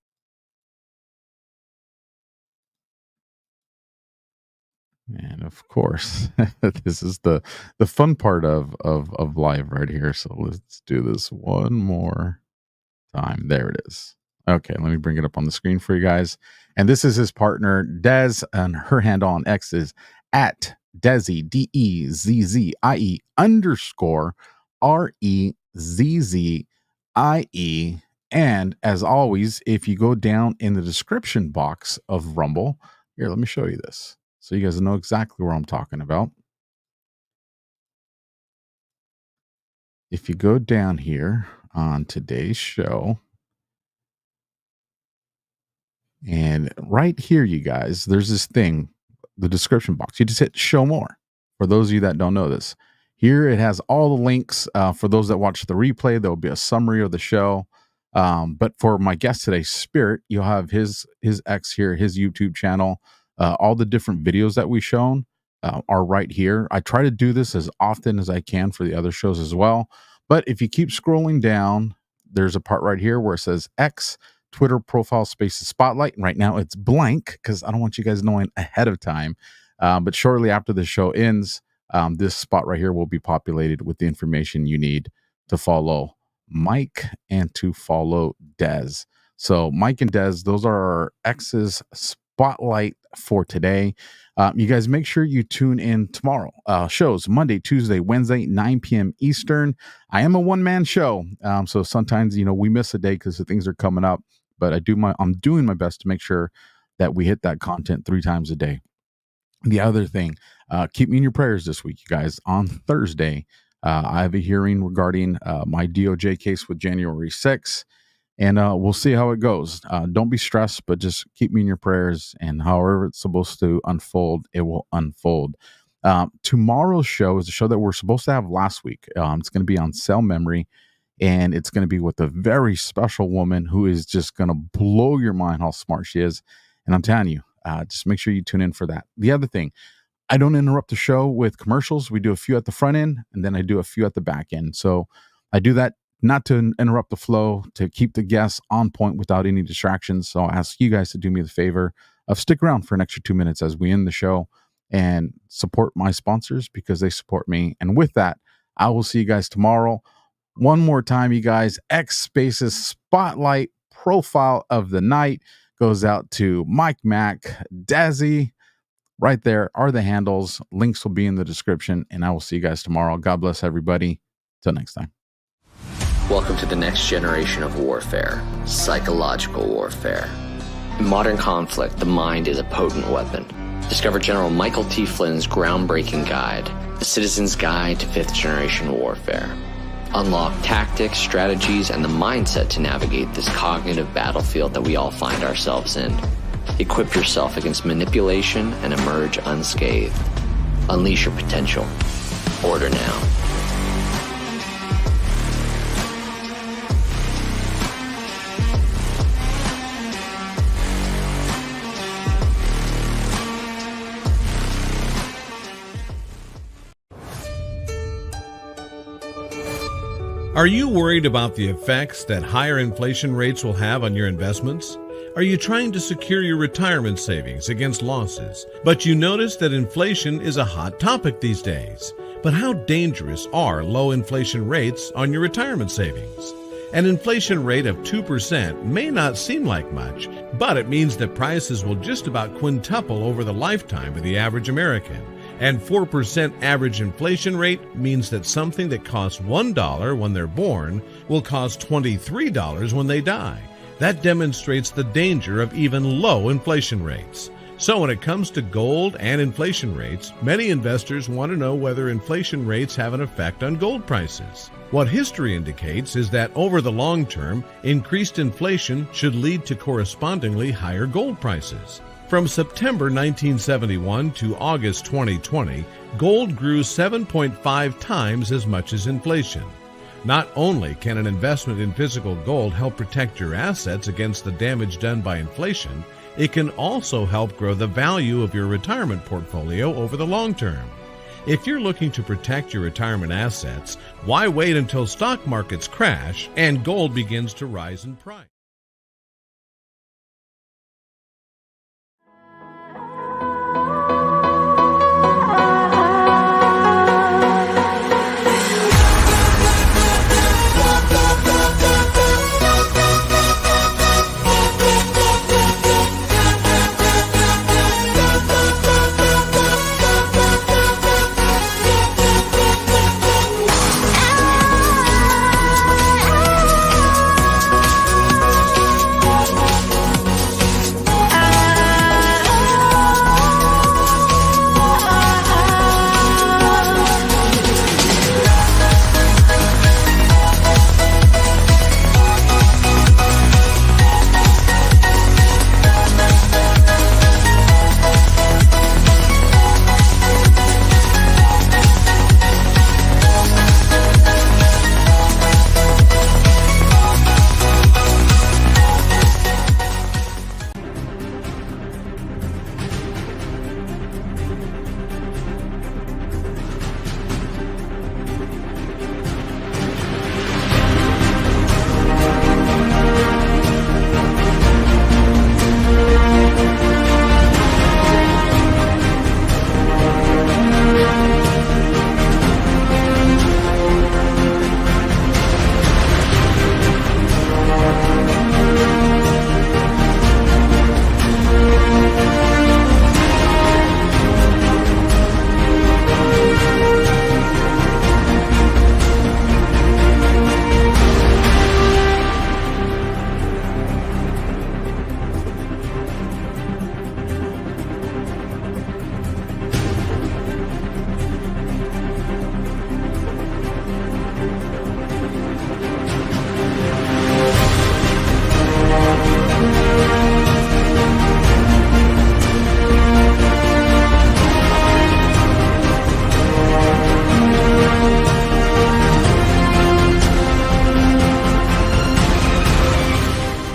And of course, this is the fun part of live right here. So let's do this one more time. There it is. Okay, let me bring it up on the screen for you guys. And this is his partner, Dez, and her handle on X is at Dezzie, DEZZIE _REZZIE. And as always, if you go down in the description box of Rumble, here, let me show you this, so you guys know exactly what I'm talking about. If you go down here on today's show, and right here, you guys, there's this thing, the description box. You just hit show more. For those of you that don't know this, here it has all the links. For those that watch the replay, there will be a summary of the show. But for my guest today, Spirit, you'll have his X here, his YouTube channel. All the different videos that we've shown are right here. I try to do this as often as I can for the other shows as well. But if you keep scrolling down, there's a part right here where it says X, Twitter profile spaces spotlight. And right now it's blank because I don't want you guys knowing ahead of time. But shortly after the show ends, this spot right here will be populated with the information you need to follow Mike and to follow Dez. So Mike and Dez, those are our X's spotlight for today. You guys make sure you tune in tomorrow. Shows Monday, Tuesday, Wednesday, 9 p.m. Eastern. I am a one-man show. So sometimes, we miss a day because the things are coming up, but I'm doing my best to make sure that we hit that content 3 times a day. The other thing, keep me in your prayers this week, you guys. On Thursday, I have a hearing regarding my DOJ case with January 6th, and we'll see how it goes. Don't be stressed, but just keep me in your prayers, and however it's supposed to unfold, it will unfold. Tomorrow's show is a show that we're supposed to have last week. It's going to be on cell memory, and it's going to be with a very special woman who is just going to blow your mind how smart she is. And I'm telling you, just make sure you tune in for that. The other thing, I don't interrupt the show with commercials. We do a few at the front end, and then I do a few at the back end. So I do that not to interrupt the flow, to keep the guests on point without any distractions. So I'll ask you guys to do me the favor of stick around for an extra 2 minutes as we end the show and support my sponsors because they support me. And with that, I will see you guys tomorrow. One more time, you guys, X Spaces Spotlight Profile of the Night goes out to Mike Mac, Dazzy. Right there are the handles. Links will be in the description, and I will see you guys tomorrow. God bless everybody. Till next time. Welcome to the next generation of warfare, psychological warfare. In modern conflict, the mind is a potent weapon. Discover General Michael T. Flynn's groundbreaking guide, The Citizen's Guide to 5th Generation Warfare. Unlock tactics, strategies, and the mindset to navigate this cognitive battlefield that we all find ourselves in. Equip yourself against manipulation and emerge unscathed. Unleash your potential. Order now. Are you worried about the effects that higher inflation rates will have on your investments? Are you trying to secure your retirement savings against losses, but you notice that inflation is a hot topic these days? But how dangerous are low inflation rates on your retirement savings? An inflation rate of 2% may not seem like much, but it means that prices will just about quintuple over the lifetime of the average American. And 4% average inflation rate means that something that costs $1 when they're born will cost $23 when they die. That demonstrates the danger of even low inflation rates. So when it comes to gold and inflation rates, many investors want to know whether inflation rates have an effect on gold prices. What history indicates is that over the long term, increased inflation should lead to correspondingly higher gold prices. From September 1971 to August 2020, gold grew 7.5 times as much as inflation. Not only can an investment in physical gold help protect your assets against the damage done by inflation, it can also help grow the value of your retirement portfolio over the long term. If you're looking to protect your retirement assets, why wait until stock markets crash and gold begins to rise in price?